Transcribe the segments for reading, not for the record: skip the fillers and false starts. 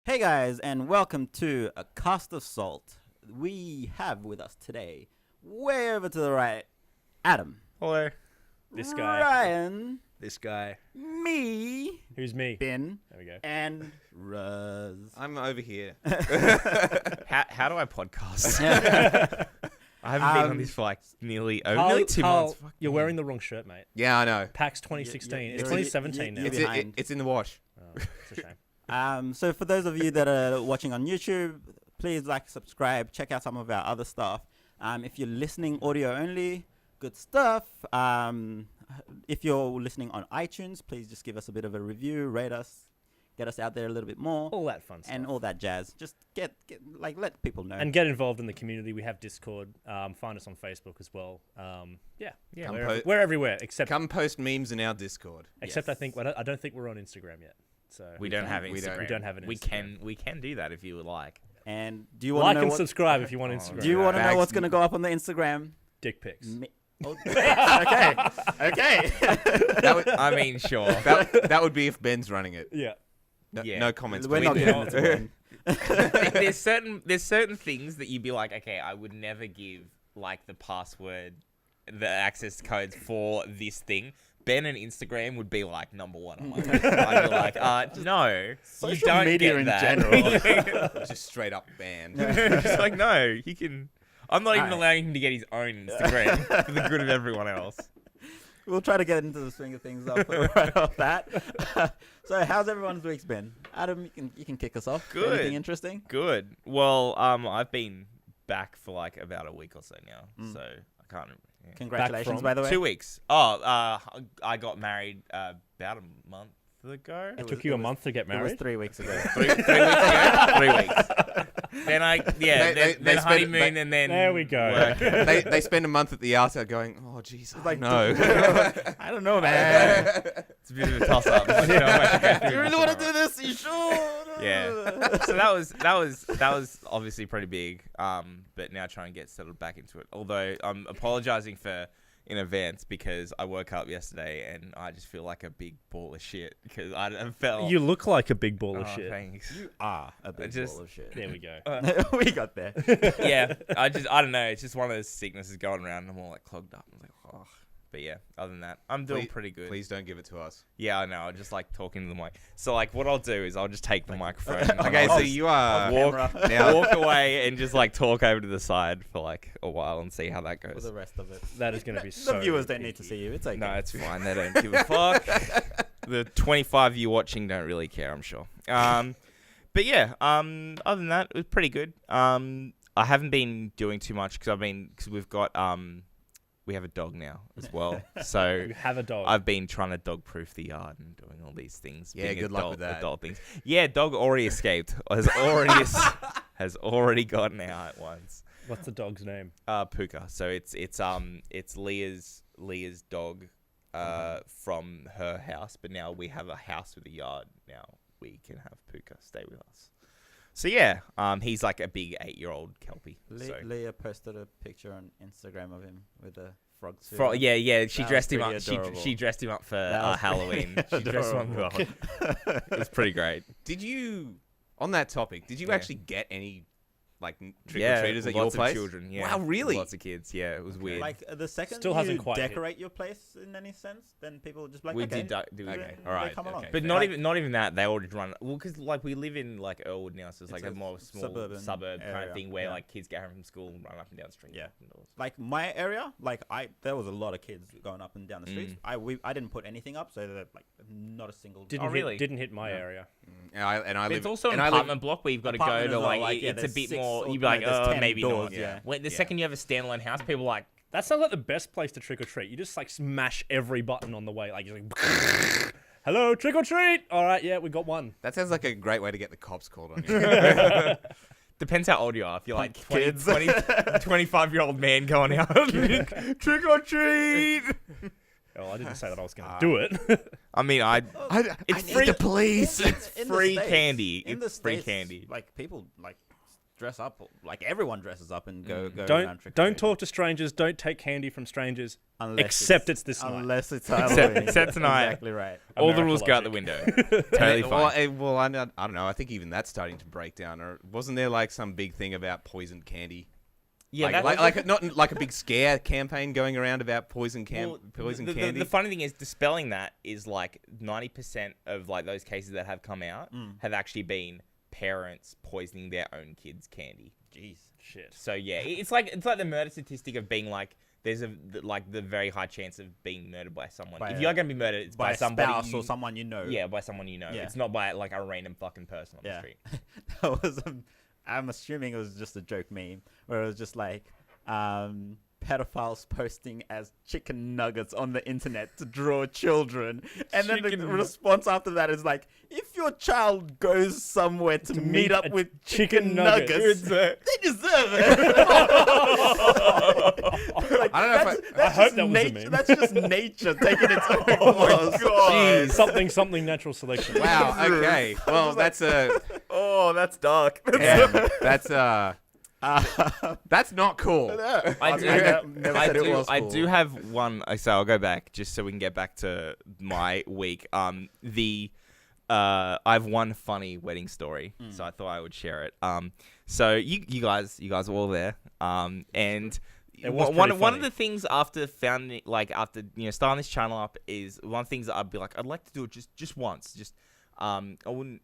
Hey guys, and welcome to A Cast of Salt. We have with us today, way over to the right, Adam. Hello. This guy. Ryan. This guy. Me. Who's me? Ben. There we go. And Ruz. I'm over here. How do I podcast? I haven't been on this for like nearly 2 months. Fuck You're me. wearing the wrong shirt, mate. Yeah, I know. PAX 2016. You- It's you're- 2017 now. you- behind. It's in the wash. Oh, it's a shame. So for those of you that are watching on YouTube, please like, subscribe, check out some of our other stuff. If you're listening audio only, good stuff. If you're listening on iTunes, please just give us a bit of a review, rate us, get us out there a little bit more, All that fun stuff. and all that jazz. Just let people know. And get involved in the community. We have Discord. Find us on Facebook as well. Yeah. Come We're everywhere except Come post memes in our Discord. I don't think we're on Instagram yet. So We don't have Instagram. We don't have an We Instagram. can do that if you would like. And do you want like to know and what, subscribe if you want Oh, Instagram. do you want to know Bags- what's going to go up on the Instagram? Dick pics. Okay. I mean, sure. That would be if Ben's running it. Yeah. No, Yeah. no comments. We're please. not giving it to Ben. there's certain things that you'd be like, okay, I would never give like the password, the access codes for this thing. Ben and Instagram would be like number one on my list. I'd be like, no, you Social don't media get in that. general. Just straight up banned. Just like, no, he can. I'm not even allowing him to get his own Instagram for the good of everyone else. We'll try to get into the swing of things right off that. So, how's everyone's week's been? Adam, you can kick us off. Good. Anything interesting? Good. Well, I've been back for like about a week or so now, so I can't. Yeah. Congratulations, from? by the way. 2 weeks. I got married about a month ago. It took you a month to get It was married. 3 weeks ago. 3 weeks ago. 3 weeks. Then They then spent- honeymoon, and then There we go. work. they spend a month at the Arta going, oh, jeez, Like, no. I don't know, man. It's a bit of a toss up. Like, you know, I should go through You really this want to tomorrow. do this? You sure? Yeah. So that was obviously pretty big. But now trying to get settled back into it. Although I'm apologizing in advance because I woke up yesterday and I just feel like a big ball of shit because I felt. You look like a big ball of Oh, shit. thanks. You are a big just- ball of shit. There we go. We got there. Yeah, I don't know. It's just one of those sicknesses going around. And I'm all like clogged up. I'm like, oh. But yeah, other than that, I'm doing pretty good. Please don't give it to us. Yeah, I know. I just like talking to the mic. So like, what I'll do is I'll just take the microphone. and Okay, I'll so just you are Camera. now. walk away and just like talk over to the side for like a while and see how that For goes. the rest of it. That is going to be so. The viewers don't need to see you. It's okay. No, it's fine. They don't give a fuck. The 25 you watching don't really care, I'm sure. But yeah, other than that, it was pretty good. I haven't been doing too much because we've got we have a dog now as well. So You have a dog. I've been trying to dog proof the yard and doing all these things. Yeah, being good luck with that. Adult things. Yeah, dog already escaped. Has already gotten out once. What's the dog's name? Puka. So it's Leah's dog from her house, but now we have a house with a yard. Now we can have Puka stay with us. So yeah, he's like a big 8-year-old kelpie. So. Leah posted a picture on Instagram of him with a frog suit. Yeah. She That dressed was him up. pretty adorable. She dressed him up for That was Halloween. She dressed him up for adorable. it was pretty great. Did you, on that topic, did you Yeah. actually get any like trick-or-treaters at your lots place? of children. Yeah. Wow, really? Lots of kids. Yeah, it was weird. Like the second Still you hasn't quite hit. decorate your place in any sense, then people just like we okay. did do Okay, okay. all right, Come along. okay. But fair. not even that. They all just run. Well, because like we live in like Earlwood now, so it's like It's a a more small suburban suburb kind area, of thing where yeah. like kids get home from school and run up and down the street. Yeah. indoors. Like my area, like there was a lot of kids going up and down the streets. Mm. I didn't put anything up, so that like not a single. Didn't hit my No. area. And I But live. it's also an and I live- apartment block where you've got to go Apartment to as well, like, like, yeah, it's a there's bit 6 more. or- You'd be like, no, there's 10 maybe doors, not. yeah. When the Yeah. second you have a standalone house, people are like, That sounds like the best place to trick or treat. You just like smash every button on the way. Like you're like, hello, trick or treat. All right, yeah, we got one. That sounds like a great way to get the cops called on you. depends how old you are. If you're like 20, Kids. 25-year-old man going out, trick or treat. Oh, I didn't say that I was going to do it. I mean, I It's need free- the police. It's In the free States- candy. in the It's free States, candy. Like people like dress up. Like everyone dresses up and go around Don't trick-or-treating. talk to strangers. Don't take candy from strangers. Unless Except it's this night. Unless it's Halloween. except tonight. Exactly right. All the America rules go out the logic. window. Totally Well, fine. I don't know. I think even that's starting to break down. Or wasn't there like some big thing about poisoned candy? Yeah, like not like a big scare campaign going around about poison candy. The funny thing is, dispelling that is like 90% of like those cases that have come out have actually been parents poisoning their own kids' candy. Jeez. Shit. So yeah, it's like the murder statistic of being like there's the very high chance of being murdered by someone. By If a- you are gonna be murdered, it's by a somebody spouse or someone you know. Yeah, by someone you know. Yeah. It's not by like a random fucking person on the street. That was I'm assuming it was just a joke meme where it was just like pedophiles posting as chicken nuggets on the internet to draw children, and then the response after that is like, if your child goes somewhere to meet up a with chicken chicken nugget. nuggets, they deserve it. Like, I don't know if I hope just that was a meme. That's just nature taking its own course. Jeez. Something natural selection. Wow. Okay. Well, that's Oh, that's dark. damn, that's not cool. I never said it was I cool. do have one. So I'll go back just so we can get back to my week. I have one funny wedding story, so I thought I would share it. So you guys were all there. And It was one pretty of funny. the things after starting this channel up is one of the things that I'd be like, I'd like to do it just once. Just I wouldn't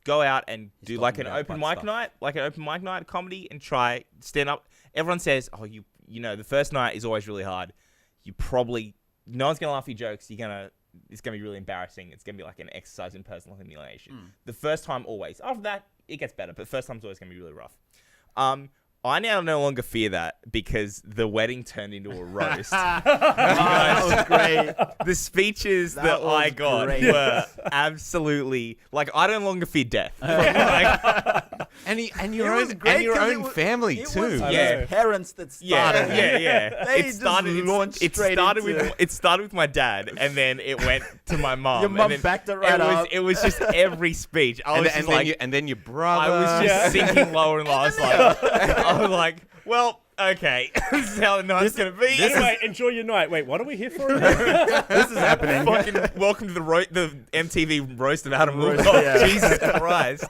go out and do talking like an about open butt mic stuff. night, like an open mic night comedy, and try stand up. Everyone says, oh, you know, the first night is always really hard. You probably no one's gonna laugh at your jokes. It's gonna be really embarrassing. It's gonna be like an exercise in personal humiliation. The first time always. After that, it gets better, but first time's always gonna be really rough. I now no longer fear that because the wedding turned into a roast. That was great. The speeches That that I was got great. were absolutely like I no longer fear death. Like, And your It was own great 'cause own it was- family It too. was Yeah. his parents that yeah, started. yeah. They It just started. launched It straight started into with it started with my dad, and then it went to my mom. Your and mum then backed it right up. It was just every speech. I And, was then, just like, and then your I brother. was just sinking lower and lower. I was like, well, okay, this is how the night's gonna be. Anyway, enjoy your night. Wait, what are we here for? This is happening. Fucking welcome to the MTV roast of Adam Roast, Woolcock. yeah. Jesus Christ,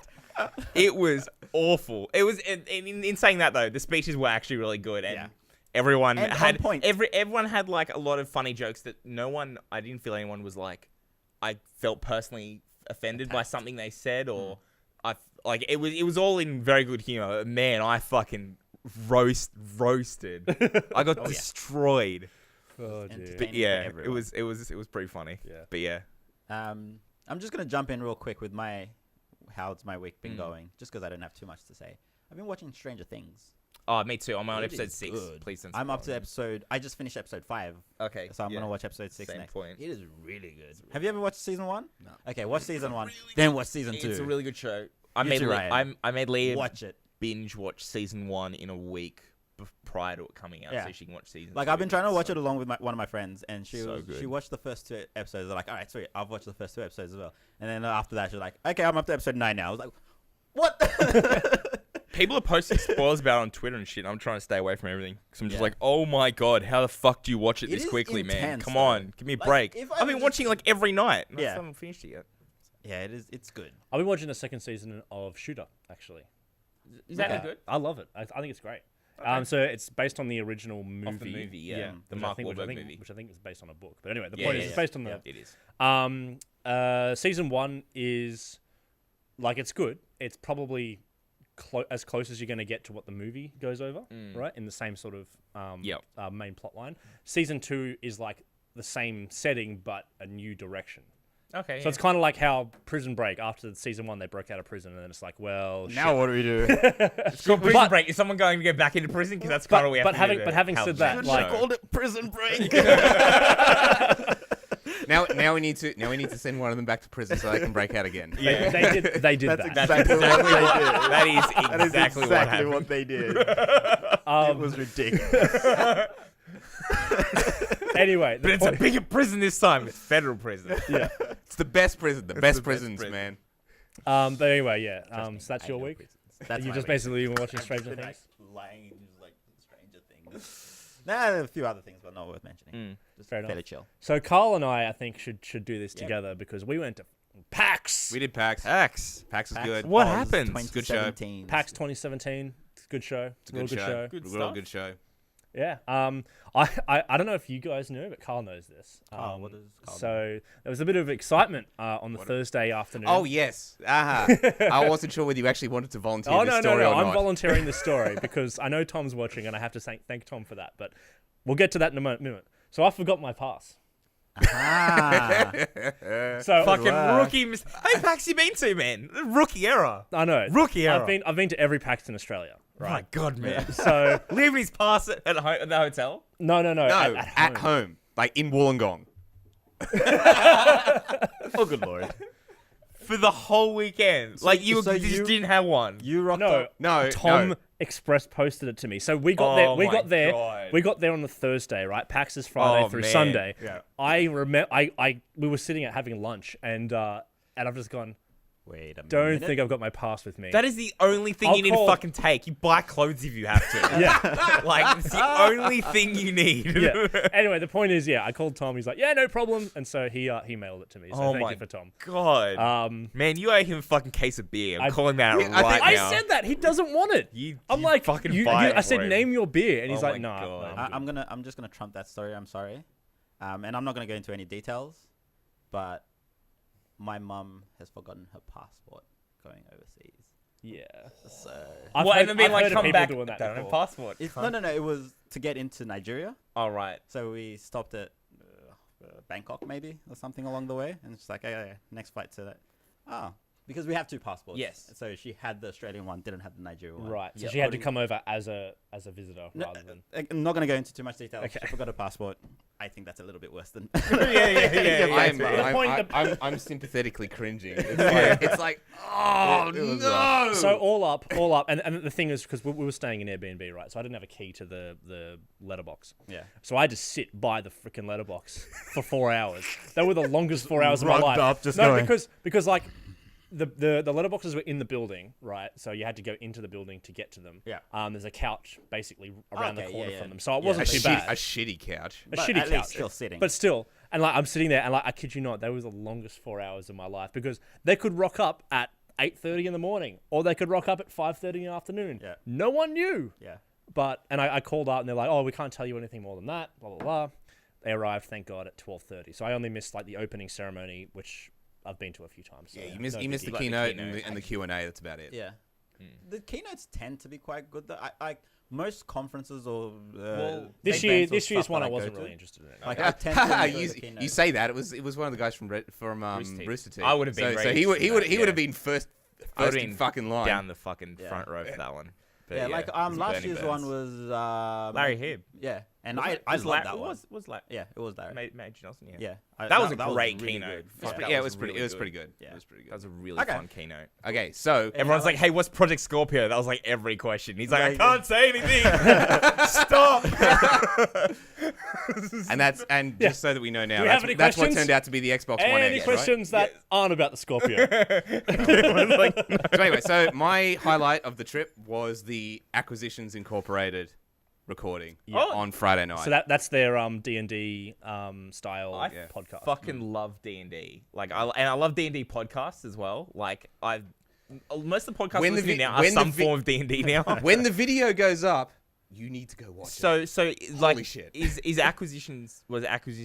it was awful. It was in saying that though, the speeches were actually really good, and Yeah. everyone And had on point. everyone had like a lot of funny jokes that I didn't feel anyone was like, I felt personally offended by something they said, or it was all in very good humor. Man, I fucking roasted. I got destroyed. Oh, And- dear. But for yeah, everyone. it was pretty funny. Yeah. But yeah. I'm just gonna jump in real quick with how's my week been going, just because I don't have too much to say. I've been watching Stranger Things. Oh, me too. I'm on It episode is 6. good. Please don't I'm up to spoil I just finished episode 5, it. Okay. so I'm yeah. gonna watch episode 6 Same next. point. It is really good. Have you ever watched season 1? No. Okay, watch season 1, then watch season 2. It's a really good show. You too, Ryan. I made Leah watch it. binge watch season 1 in a week prior to it coming out, Yeah. so she can watch season. Like 2. I've been trying to watch So- it along with one of my friends, and she So good. watched the first 2 episodes. They're like, all right, sweet, I've watched the first 2 episodes as well. And then after that, she's like, okay, I'm up to episode 9 now. I was like, what? People are posting spoilers about it on Twitter and shit. I'm trying to stay away from everything because I'm just Yeah. like, oh my god, how the fuck do you watch it It this is quickly, man? intense, Come though. on, give me a Like, break. if I I've were been just- watching like every night. And I Yeah. still haven't finished it yet. Yeah, it's good. I've been watching the second season of Shooter, actually. Is that Okay. good? I love it. I think it's great. Okay. So it's based on the original movie. Off the movie, yeah. The which Mark I think, Wahlberg movie. Which I think is based on a book. But anyway, the Yeah, point yeah, is yeah. it's based on the... Yeah. It is. Season 1 is... Like, it's good. It's probably as close as you're going to get to what the movie goes over, right? In the same sort of Yep. main plot line. Season 2 is like the same setting, but a new direction. Okay. So it's kind of like how Prison Break, after season 1, they broke out of prison, and then it's like, well, Now what do we do? Prison but- Break. Is someone going to get back into prison? Because that's kind of what we have to do. but having said that, like, it Prison Break. Now we need to send one of them back to prison so they can break out again. Yeah. they did That's that. exactly what they did. That is That is exactly what exactly happened. what they did. It was ridiculous. Anyway, But it's a bigger prison this time. It's federal prison. yeah. It's the best prison. The best the best prisons, prison. man. But anyway, yeah. So that's I your know week. prisons. That's You my just week. basically been watching Stranger Been, Things. lying, just like Stranger Things. Nah, a few other things, but not worth mentioning. Just Fair enough. fairly chill. So Carl and I think, should do this Yep. together because we went to PAX. We did PAX. X. PAX is PAX good. What Oz happens? Good show. 2017. PAX 2017. It's a good show. It's a good show. Good Real stuff. good show. Yeah. I don't know if you guys knew, but Carl knows this. What is Carl So there was a bit of excitement on the Thursday afternoon. Oh yes. I wasn't sure whether you actually wanted to volunteer Oh this no, story or I'm not. volunteering the story because I know Tom's watching and I have to thank Tom for that. But we'll get to that in a minute. So I forgot my pass. Ah, So Fucking Wow. rookie. How PAX you been to, man? Rookie error. I know Rookie error. I've been to every PAX in Australia. My Right. God, man. So Leaving his pass at the hotel. no. No, at home. like in Wollongong. oh good lord. For the whole weekend. Like, you so just you- didn't have one. You rocked No, up. No, Tom no. Express posted it to me. So we got there. Oh We my got there. God. We got there on the Thursday, right? PAX is Friday Oh, through man. Sunday. Yeah. I remember. We were sitting at having lunch, and I've just gone. Wait a minute. Don't think I've got my pass with me. That is the only thing I'll you need call- to fucking take. You buy clothes if you have to. yeah. Like, it's the only thing you need. Yeah. Anyway, the point is, I called Tom. He's like, yeah, no problem. And so he mailed it to me. So Oh thank my you for Tom. God. Man, you owe him a fucking case of beer. I'm calling him out Yeah, I right think- now. I said that he doesn't want it. I'm You like, fucking buy it I said, for him. name your beer, and he's Oh like, my nah. God. I'm I'm just gonna trump that story. I'm sorry, and I'm not gonna go into any details, but my mum has forgotten her passport going overseas. yeah. So I've What, heard, and then I've like heard of come people back doing that don't have a before. passport. no. It was to get into Nigeria. All right. So we stopped at Bangkok maybe or something along the way, and it's like, okay, next flight to that. Oh, because we have two passports. Yes. So she had the Australian one, didn't have the Nigerian one. Right. So Yeah. she had to According- come over as a visitor No, rather than. I'm not going to go into too much detail. Okay. She forgot a passport. I think that's a little bit worse than. I'm sympathetically cringing. It's like, oh no. So all up, and the thing is, because we were staying in Airbnb, right? So I didn't have a key to the letterbox. Yeah. So I had to sit by the freaking letterbox for 4 hours. They were the longest 4 hours of my Rugged life. up, just no, going. because like the letterboxes were in the building, right? So you had to go into the building to get to them. Yeah. There's a couch basically around Okay, the corner yeah. from them, so it Yeah, wasn't a, too shit, bad. a shitty couch. A But shitty at couch, least still sitting. but still, and like I'm sitting there, and like I kid you not, that was the longest 4 hours of my life because they could rock up at 8:30 in the morning, or they could rock up at 5:30 in the afternoon. Yeah. No one knew. Yeah. But I called up and they're like, oh, we can't tell you anything more than that. Blah blah blah. They arrived, thank God, at 12:30. So I only missed like the opening ceremony, which I've been to a few times. So Yeah, you no missed the biggie. keynote and the Q&A. That's about it. Yeah. The keynotes tend to be quite good. Though. I most conferences or This year's one I wasn't really interested in. Like I tend to enjoy the you keynotes. say that it was one of the guys from Rooster Teeth. Rooster Teeth. I would have been So very he would interested in that, have been first I would've in been fucking line. Down the fucking Yeah. front row for that one. But Yeah, like it's last Bernie year's Burns. one was Larry Hibb. Yeah, and Was I it- I was love La- that one. Was like Yeah, it was Larry. Major Nelson. Yeah. Yeah, That was a was great really keynote. good. Yeah. Yeah. Yeah, it was pretty. really It was good. pretty good. Yeah. It was pretty That good. was a really Okay. fun keynote. Okay, so Everyone's like, "Hey, what's Project Scorpio?" That was like every question. He's like, "I Like- can't say anything. Stop." and just so that we know now, Do we have any that's what questions? turned out to be the Xbox One Any X. questions that aren't about the Scorpio? Right? So anyway, so my highlight of the trip was the Acquisitions Incorporated recording Oh. on Friday night. So that's their D&D style I podcast. fucking love D&D. Like, I love D&D podcasts as well. Like, most of the podcasts When I'm the listening vi- now are when the some vi- form of D&D now. when the video goes up, you need to go watch it. So like, Holy shit. is Acquisitions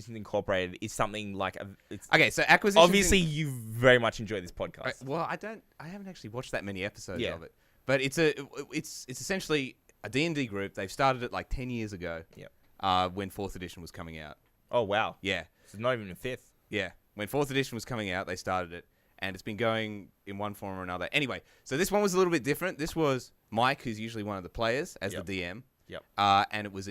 Incorporated is something like it's Okay, so Acquisitions. obviously you very much enjoy this podcast. Well, I haven't actually watched that many episodes Yeah. of it, but it's essentially a D&D group. They've started it like 10 years ago. Yep. When 4th edition was coming out. Oh wow. Yeah. It's not even a fifth. Yeah. When 4th edition was coming out, they started it, and it's been going in one form or another. Anyway, so this one was a little bit different. This was Mike, who's usually one of the players, as Yep. the DM. Yep. And it was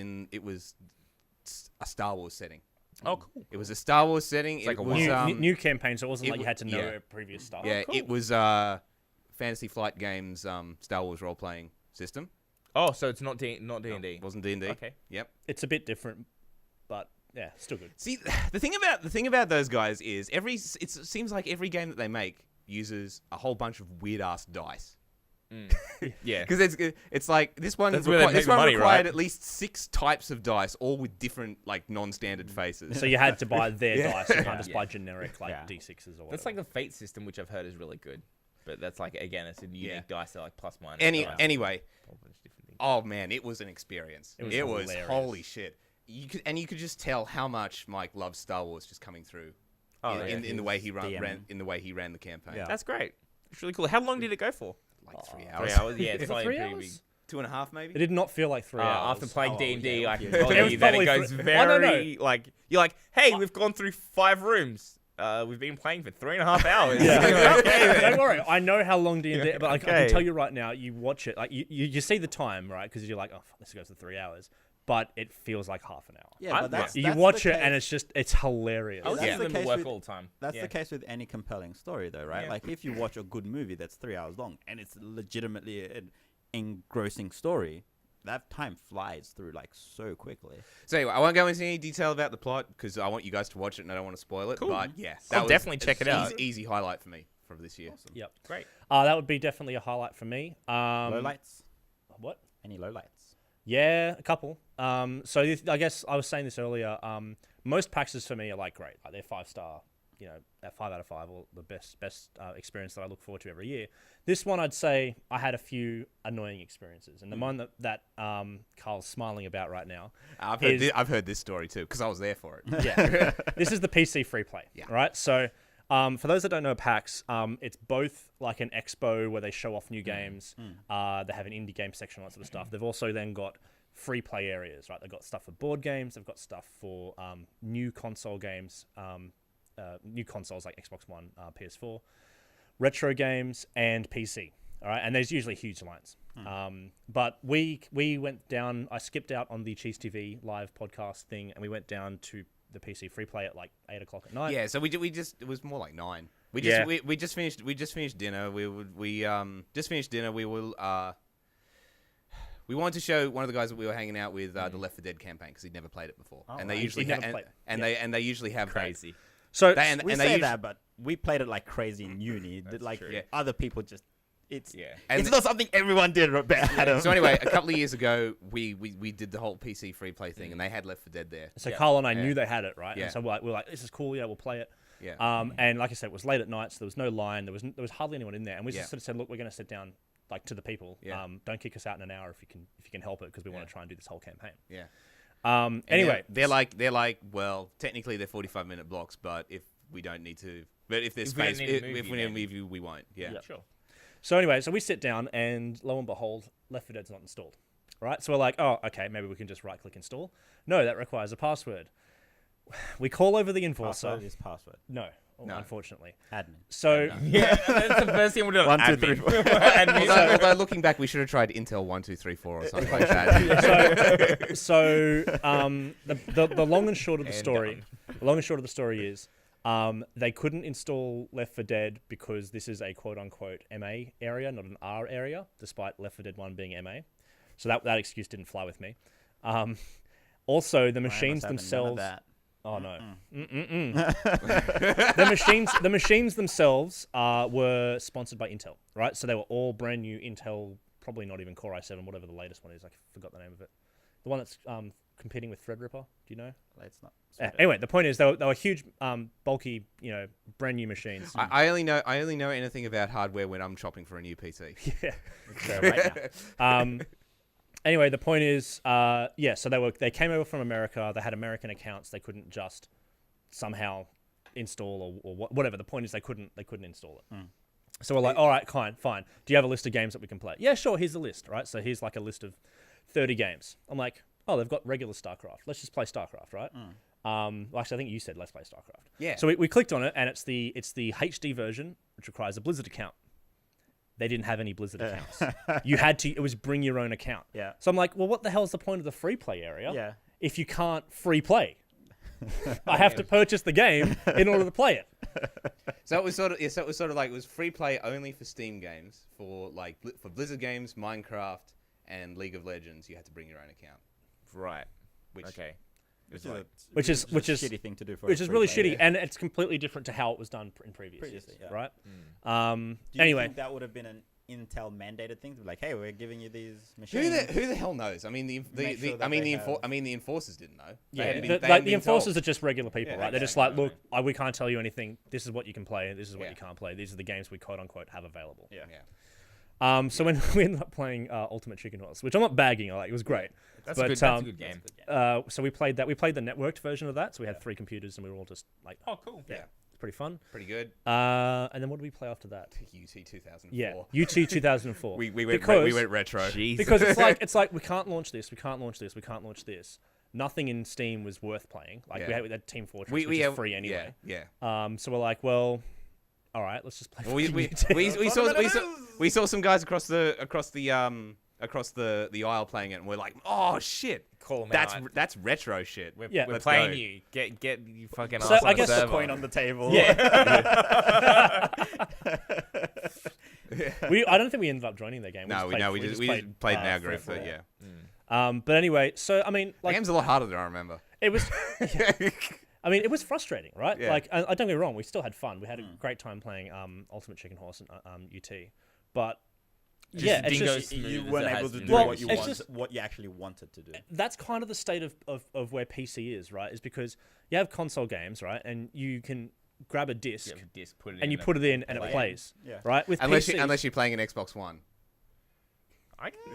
a Star Wars setting. Oh cool. It was a Star Wars setting. like a was, New campaign, so it wasn't it like you w- had to know yeah. previous stuff. yeah, cool. it was Fantasy Flight Games Star Wars role playing system. Oh, so it's not D&D. Wasn't D&D. Okay. Yep. It's a bit different, but yeah, still good. See, the thing about those guys is it seems like every game that they make uses a whole bunch of weird ass dice. Yeah. Because it's like this one. That's where they make This the one money, required right? at least 6 types of dice, all with different like non-standard faces. So you had to buy their Yeah. dice. You can't just buy generic like Yeah. D6s or whatever. That's like the Fate system, which I've heard is really good. But that's like, again, it's a unique Yeah. dice. They're like plus minus. dice. Anyway, Whole bunch of different things. oh man, it was an experience. It was hilarious. holy shit. You could just tell how much Mike loves Star Wars just coming through Oh, yeah. in the way he DMing. ran the campaign. Yeah. That's great. It's really cool. How long did it go for? Like 3 3 hours. hours. Yeah, it's Was it like 3 pretty hours? 2.5 maybe. It did not feel like 3 hours. After playing Oh, D&D, yeah, I okay. can tell It was you that it probably goes I don't know. very like you're like, hey, we've gone through 5 rooms. We've been playing for 3.5 hours. Yeah. Okay, then. Don't worry. I know how long D&D, but like, I Okay. can tell you right now, you watch it, like you see the time, right? Because you're like, oh, fuck, this goes for 3 hours, but it feels like half an hour. Yeah, but that's You that's watch the it and case- it's hilarious. I was That's using the them to case work with- all the time. That's Yeah. the case with any compelling story, though, right? Yeah. Like if you watch a good movie that's 3 hours long and it's legitimately an engrossing story, that time flies through like so quickly. So anyway, I won't go into any detail about the plot because I want you guys to watch it and I don't want to spoil it. Cool. But yeah, I'll definitely check it an out. Easy highlight for me from this year. Yep. Great. That would be definitely a highlight for me. Lowlights? What? Any lowlights? Yeah, a couple. So I guess I was saying this earlier. Most PAXs for me are like great. Like they're 5-star. You know, at 5 out of 5, or the best experience that I look forward to every year. This one, I'd say I had a few annoying experiences, and the one that Carl's smiling about right now. I've heard this story too because I was there for it. Yeah, this is the PC free play. Yeah. Right. So, for those that don't know PAX, it's both like an expo where they show off new games. They have an indie game section, all that sort of stuff. They've also then got free play areas. Right. They've got stuff for board games. They've got stuff for new console games. New consoles like Xbox One, PS4, retro games, and PC. All right, and there's usually huge lines. But we went down. I skipped out on the Cheese TV live podcast thing, and we went down to the PC free play at like 8 o'clock at night. Yeah, so we just it was more like 9. We just finished dinner. We just finished dinner. We wanted to show one of the guys that we were hanging out with the Left 4 Dead campaign because he'd never played it before, Oh, and they right. usually He'd never played it. they usually have that. Crazy. So They- and We they say usu- that, but we played it like crazy in uni. Like true. Yeah. other people just, it's Yeah. And it's not something everyone did, Adam. So anyway, a couple of years ago, we did the whole PC free play thing, and they had Left 4 Dead there. So Yeah. Carl and I Yeah. knew they had it, right? Yeah. And so we're like, this is cool. Yeah, we'll play it. Yeah. And like I said, it was late at night, so there was no line. There was hardly anyone in there, and we Yeah. just sort of said, look, we're going to sit down like to the people. Yeah. Don't kick us out in an hour if you can help it, because we want Yeah. to try and do this whole campaign. Yeah. Anyway, And they're like, well, technically they're 45-minute blocks, but if we don't need to, but if there's If we don't space, need to move if you, we then- don't move you, we won't. Yeah. Yep. Sure. So anyway, so we sit down, and lo and behold, Left 4 Dead's not installed. Right? So we're like, oh, okay, maybe we can just right-click install. No, that requires a password. We call over the enforcer. Password is password. No, No. unfortunately. Admin. So Yeah, that's the first thing we're doing. 1, 2, Admin. 3, 4. Admin. Although looking back, we should have tried Intel 1, 2, 3, 4 or something like that. the long and short of the And story, the long and short of the story is, they couldn't install Left 4 Dead because this is a quote unquote MA area, not an R area, despite Left 4 Dead 1 being MA. So that excuse didn't fly with me. Also, the machines themselves. Oh no. The machines themselves were sponsored by Intel, right? So they were all brand new Intel, probably not even Core i7, whatever the latest one is. I forgot the name of it. The one that's competing with Threadripper. Do you know? Let's not. Anyway, the point is they were huge, bulky, brand new machines. I only know anything about hardware when I'm shopping for a new PC. Yeah. Right now. Anyway, the point is, so they came over from America. They had American accounts. They couldn't just somehow install or whatever. The point is they couldn't install it. So we're like, all right, fine. Do you have a list of games that we can play? Yeah, sure. Here's the list, right? So here's like a list of 30 games. I'm like, oh, they've got regular StarCraft. Let's just play StarCraft, right? Well, actually, I think you said let's play StarCraft. Yeah. So we clicked on it, and it's the HD version, which requires a Blizzard account. They didn't have any Blizzard accounts. It was bring your own account. Yeah. So I'm like, well, what the hell's the point of the free play area Yeah. if you can't free play? I have to purchase the game in order to play it. So it was sort of like it was free play only for Steam games. For Blizzard games, Minecraft, and League of Legends, you had to bring your own account. Right. Which Okay. Which is a shitty thing to do for. which a is free really player. shitty, and it's completely different to how it was done in previous years, Previously, yeah. right? Do you Anyway, think that would have been Intel mandated things. Like, hey, we're giving you these machines. Who the hell knows? I mean, Make sure that they have- the enforcers didn't know. They Yeah, hadn't been- the, they like hadn't the been enforcers told. are just regular people, Yeah, right? They're just exactly. like, look, we can't tell you anything. This is what you can play, and this is what Yeah. you can't play. These are the games we quote unquote have available. Yeah. Yeah. So when we ended up playing Ultimate Chicken Horse, which I'm not bagging, I like, it was great. That's But, a good. That's a good game. So we played that. We played the networked version of that. So we had 3 computers, and we were all just like, Oh, cool. yeah, it's pretty fun. Pretty good. And then what did we play after that? UT 2004. Yeah, UT 2004. We went Because- retro. Jesus. because it's like we can't launch this, we can't launch this, we can't launch this. Nothing in Steam was worth playing. Like Yeah. we had Team Fortress, we which is have- free anyway. Yeah. So we're like, well, all right, let's just play. Well, we fucking UT. saw some guys across the aisle playing it, and we're like, oh shit, Call 'em that's out. that's retro shit. We're, Yeah. we're Let's playing go. you. Get you fucking. So ass on I the guess the server. Coin on the table. Yeah. I don't think we ended up joining their game. No, we just played in our group, free-for-all. but yeah, But anyway, so I mean, the like game's a lot harder than I remember. it was. I mean, it was frustrating, right? Yeah. Like, I don't get me wrong, we still had fun. We had a great time playing Ultimate Chicken Horse and UT, but yeah, it's didn't go just smooth You as weren't it able has to been do Well, what you it's want, just- what you actually wanted to do. that's kind of the state of where PC is, right? Is because you have console games, right, and you can grab a disc You have a disc, put it and you in put it in and it play it. plays, Yeah. right? With Unless PC, you're playing an Xbox One.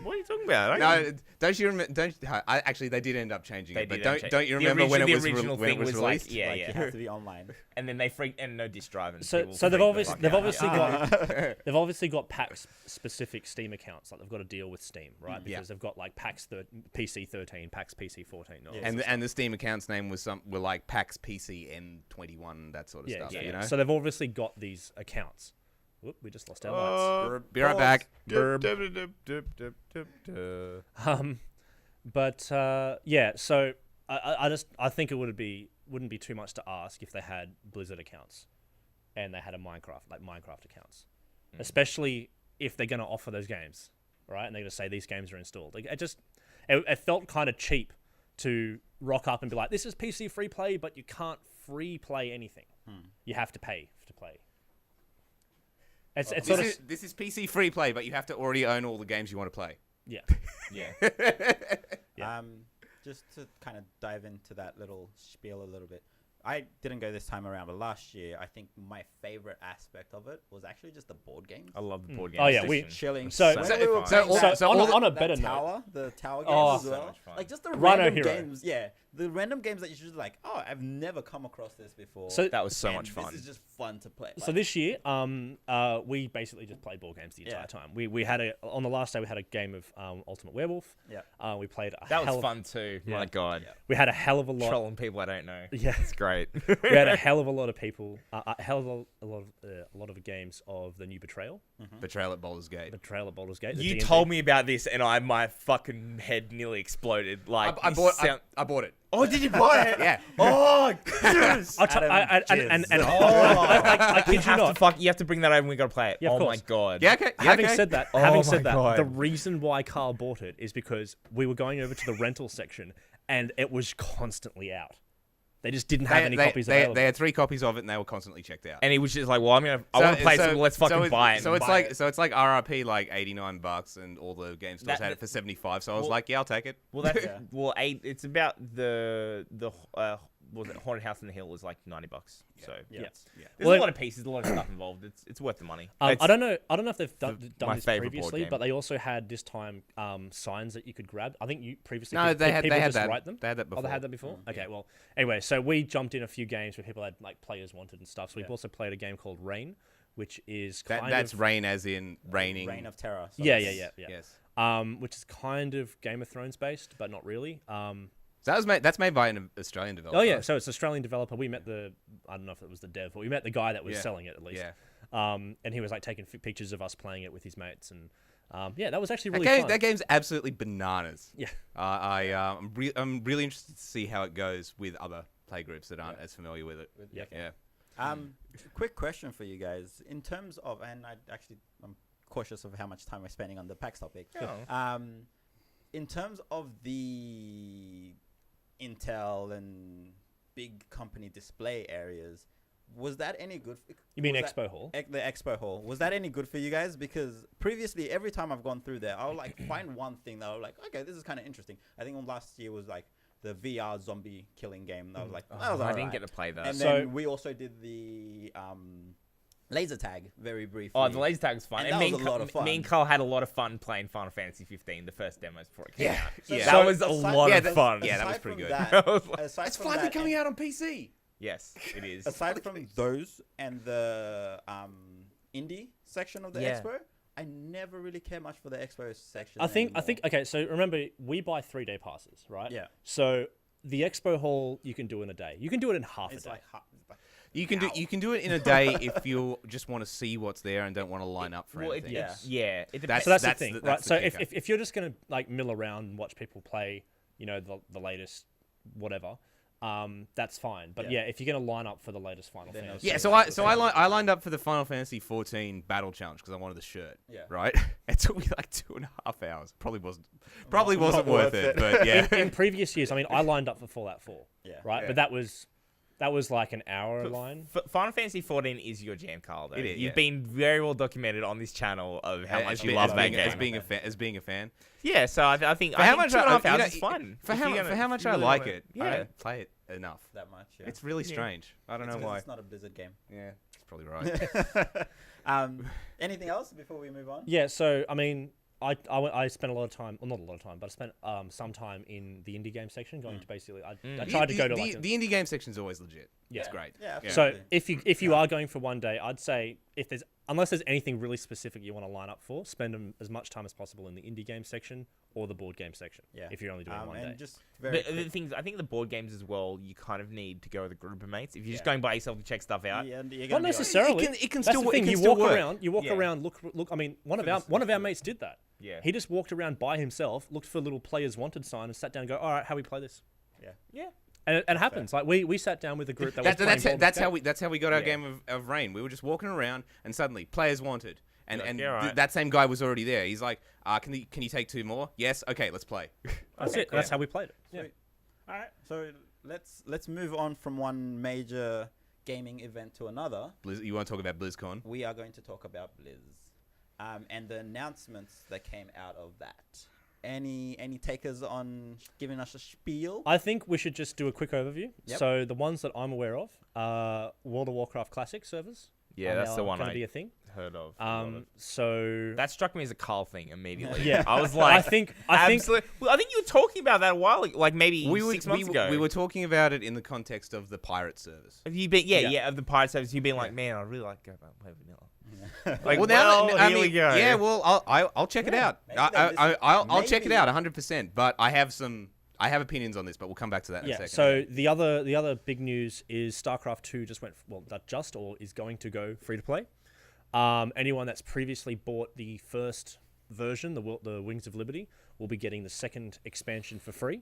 What are you talking about? No, don't you remember? Actually, they did end up changing They it, but did end don't up don't you the remember when it the was original when it thing was was like, released? yeah, Like, yeah. you have to be online. And then they freaked and no disc drive. And So people they've freaked the obviously fuck out. they've obviously got PAX specific Steam accounts. Like they've got to deal with Steam, right? Yeah. Because they've got like PAX PC 13, PAX PC 14. all Yeah. that And the Steam account's name were like PAX PC N21, that sort of stuff. yeah. You know. So they've obviously got these accounts. Whoop, we just lost our lights. Be right back. Burb. But yeah, so I think it wouldn't be too much to ask if they had Blizzard accounts and they had a Minecraft accounts, especially if they're going to offer those games, right? And they're going to say these games are installed. Like, it felt kind of cheap to rock up and be like, this is PC free play, but you can't free play anything. You have to pay to play. It's sort of This is PC free play, but you have to already own all the games you want to play. yeah. Yeah. Yeah. Just to kind of dive into that little spiel a little bit. I didn't go this time around, but last year I think my favorite aspect of it was actually just the board games. I love the board game. Oh, yeah, section. Chilling. So- when so- we were so- playing so that- on a- that- on a that better note- tower, the tower games Oh, as so well. much fun. Like just the Rhino random Hero. games, yeah, the random games that you should like. Oh, I've never come across this before. So That was so and much fun. This is just fun to play. So this year, we basically just played board games the entire Yeah. time. We had on the last day we had a game of Ultimate Werewolf. Yeah. We played That was fun too. Yeah. My God. Yeah. We had a hell of a lot. Trolling people I don't know. Yeah, It's great. we had a hell of a lot of people. A hell of a lot of games of the new Betrayal. Betrayal at Baldur's Gate. Betrayal at Baldur's Gate. the You D&D. told me about this, and my fucking head nearly exploded. Like I you bought sound- I bought it. Oh, did you buy it? Yeah. Oh, yes. I'll t- Adam and Jizz. I You kid you have not. to you have to bring that over. and We gotta play it. Yeah, of oh my course. God. Yeah. Okay. Yeah, Having okay. said that, Oh my the God. reason why Carl bought it is because we were going over to the rental section and it was constantly out. They just didn't have any copies available. They had 3 copies of it, and they were constantly checked out. And he was just like, "Well, I want to play some. Let's fucking buy it." So and it's buy like it. it's like RRP like $89, and all the game stores That- had it for 75. So I was well- like, yeah, I'll take it. Well, that's It's about the was it Haunted House on the Hill is like $90. So Yeah. Yeah. there's Well, a lot of pieces, a lot of stuff involved. It's worth the money. I It's- don't know if they've done my this favourite board previously, game. but they also had this time signs that you could grab. I think you previously No, could, they had people they had just that. write them. They had that Oh, before. they had that before. Okay, well, anyway, so we jumped in a few games where people had like players wanted and stuff. So we've Yeah. also played a game called Rain, which is That, kind that's of rain as in raining. Reign of Terror. So yeah. that's- Yes. Which is kind of Game of Thrones based, but not really. So that's made by an Australian developer. Oh yeah, so it's an Australian developer. We met I don't know if it was the dev, but we met the guy that was Yeah. selling it at least. Yeah. And he was like taking pictures of us playing it with his mates, and yeah, that was actually That, really fun. that game's absolutely bananas. Yeah. I'm really interested to see how it goes with other play groups that aren't as familiar with it. Yeah. Yeah. Quick question for you guys. In terms of, and I'm cautious of how much time we're spending on the PAX topic. Oh. In terms of the Intel and big company display areas, Was that any good? You mean was that- Expo Hall? The Expo Hall. Was that any good for you guys? Because previously, every time I've gone through there, I'll like find one thing that I'm like, okay, this is kind of interesting. I think last year was like the VR zombie killing game. That was like, that was I alright. didn't get to play that. And So- then we also did the laser tag very briefly. Oh, the laser tag was fun. And that me was a lot of fun. Me and Carl had a lot of fun playing Final Fantasy 15, the first demos before it came out. Yeah. That So was a aside- lot yeah, of that- fun. yeah, that was aside pretty from good. that- That was like- aside It's from finally that coming and- out on PC. Yes, it is. Aside from those and the indie section of the Yeah. expo, I never really care much for the expo section. I think anymore. okay. So remember, we buy 3-day passes, right? Yeah. So the Expo Hall you can do in a day. You can do it in half it's a day. like You can do it in a day if you just want to see what's there and don't want to line up for Well, anything. Yeah. It depends. That's- So that's the that's thing, the- right? that's So the if, kicker. if you're just gonna like mill around and watch people play, the latest whatever, that's fine. But Yeah. yeah, if you're gonna line up for the latest Final Then Fantasy, Yeah, so I lined up for the Final Fantasy 14 Battle Challenge because I wanted the shirt. Yeah. Right. It took me like 2.5 hours. Probably wasn't worth it. But yeah. in previous years, I mean, I lined up for Fallout 4, Yeah. right? Yeah. But that was like an hour line. Final Fantasy 14 is your jam, Carl. Though. It is, You've yeah. been very well documented on this channel of how much you being- love that being, game. as being a fan. Yeah, so I think For how think much 2.5 you hours know, is fun. For If how you're gonna- for how if much you I really like wanna- it, I Yeah. don't play it enough. that much. Yeah. It's really strange. I don't know 'cause why. It's not a Blizzard game. Yeah, it's probably right. Anything else before we move on? Yeah, so I mean, I spent a lot of time, well, not a lot of time, but I spent some time in the indie game section, going to basically. I tried to go to like the indie game section's always legit. Yeah. It's great. Yeah. So absolutely. if you are going for one day, I'd say unless there's anything really specific you want to line up for, spend as much time as possible in the indie game section or the board game section. Yeah. If you're only doing one and day. just very But the quick- things, I think the board games as well, you kind of need to go with a group of mates. If you're just Yeah. going by yourself to check stuff out, Yeah, and you're Not gonna be like- necessarily. It can That's still the thing. it can You still walk work. around. You walk Yeah. around. Look. I mean, one of our mates did that. yeah, He just walked around by himself, looked for a little players wanted sign, and sat down and go, all right, how we play this? yeah. And it happens. Like we sat down with a group that was playing That's Baldur's how Gate. we got our Yeah. game of Rain. We were just walking around and suddenly players wanted. And Like, and yeah, right. that same guy was already there. He's like, can you take 2 more? Yes. Okay, let's play. That's Okay, it. That's cool. how we played it. Yeah. Sweet. All right. So let's move on from one major gaming event to another. You want to talk about BlizzCon? We are going to talk about Blizz, and the announcements that came out of that. Any takers on giving us a spiel? I think we should just do a quick overview. Yep. So the ones that I'm aware of are World of Warcraft Classic servers. Yeah, are that's now the one gonna I be a thing. heard of. So That struck me as a Carl thing immediately. Yeah. I was like, I think absolutely. Well, I think you were talking about that a while ago, like maybe We 6 months ago. we were talking about it in the context of the pirate service. Have you been? Yeah, Yeah. yeah. Of the pirate service, you've been like, man, I really like to go back and play vanilla. Yeah. Like, well, now well, I here we mean, go. yeah. Well, I'll check it out. maybe they I'll check it maybe- out 100%. But I have opinions on this, but we'll come back to that in a yeah. second. So the other big news is StarCraft 2 just went is going to go free to play. Anyone that's previously bought the first version, the Wings of Liberty, will be getting the second expansion for free.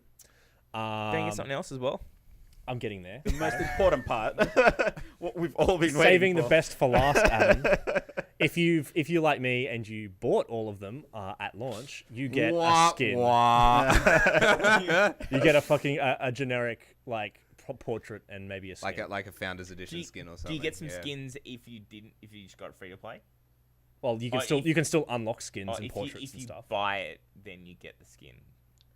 Can you get something else as well? I'm getting there. The most important part, what we've all been Saving waiting the for. best for last, Adam. If you're like me and you bought all of them at launch, you get a skin. You get a fucking a generic like portrait and maybe a skin. like a founder's edition skin or something. Do you get some yeah. skins if you just got it free to play? Well, you can Oh, if- you can still unlock skins Or and if portraits if and you stuff. buy it, then you get the skin.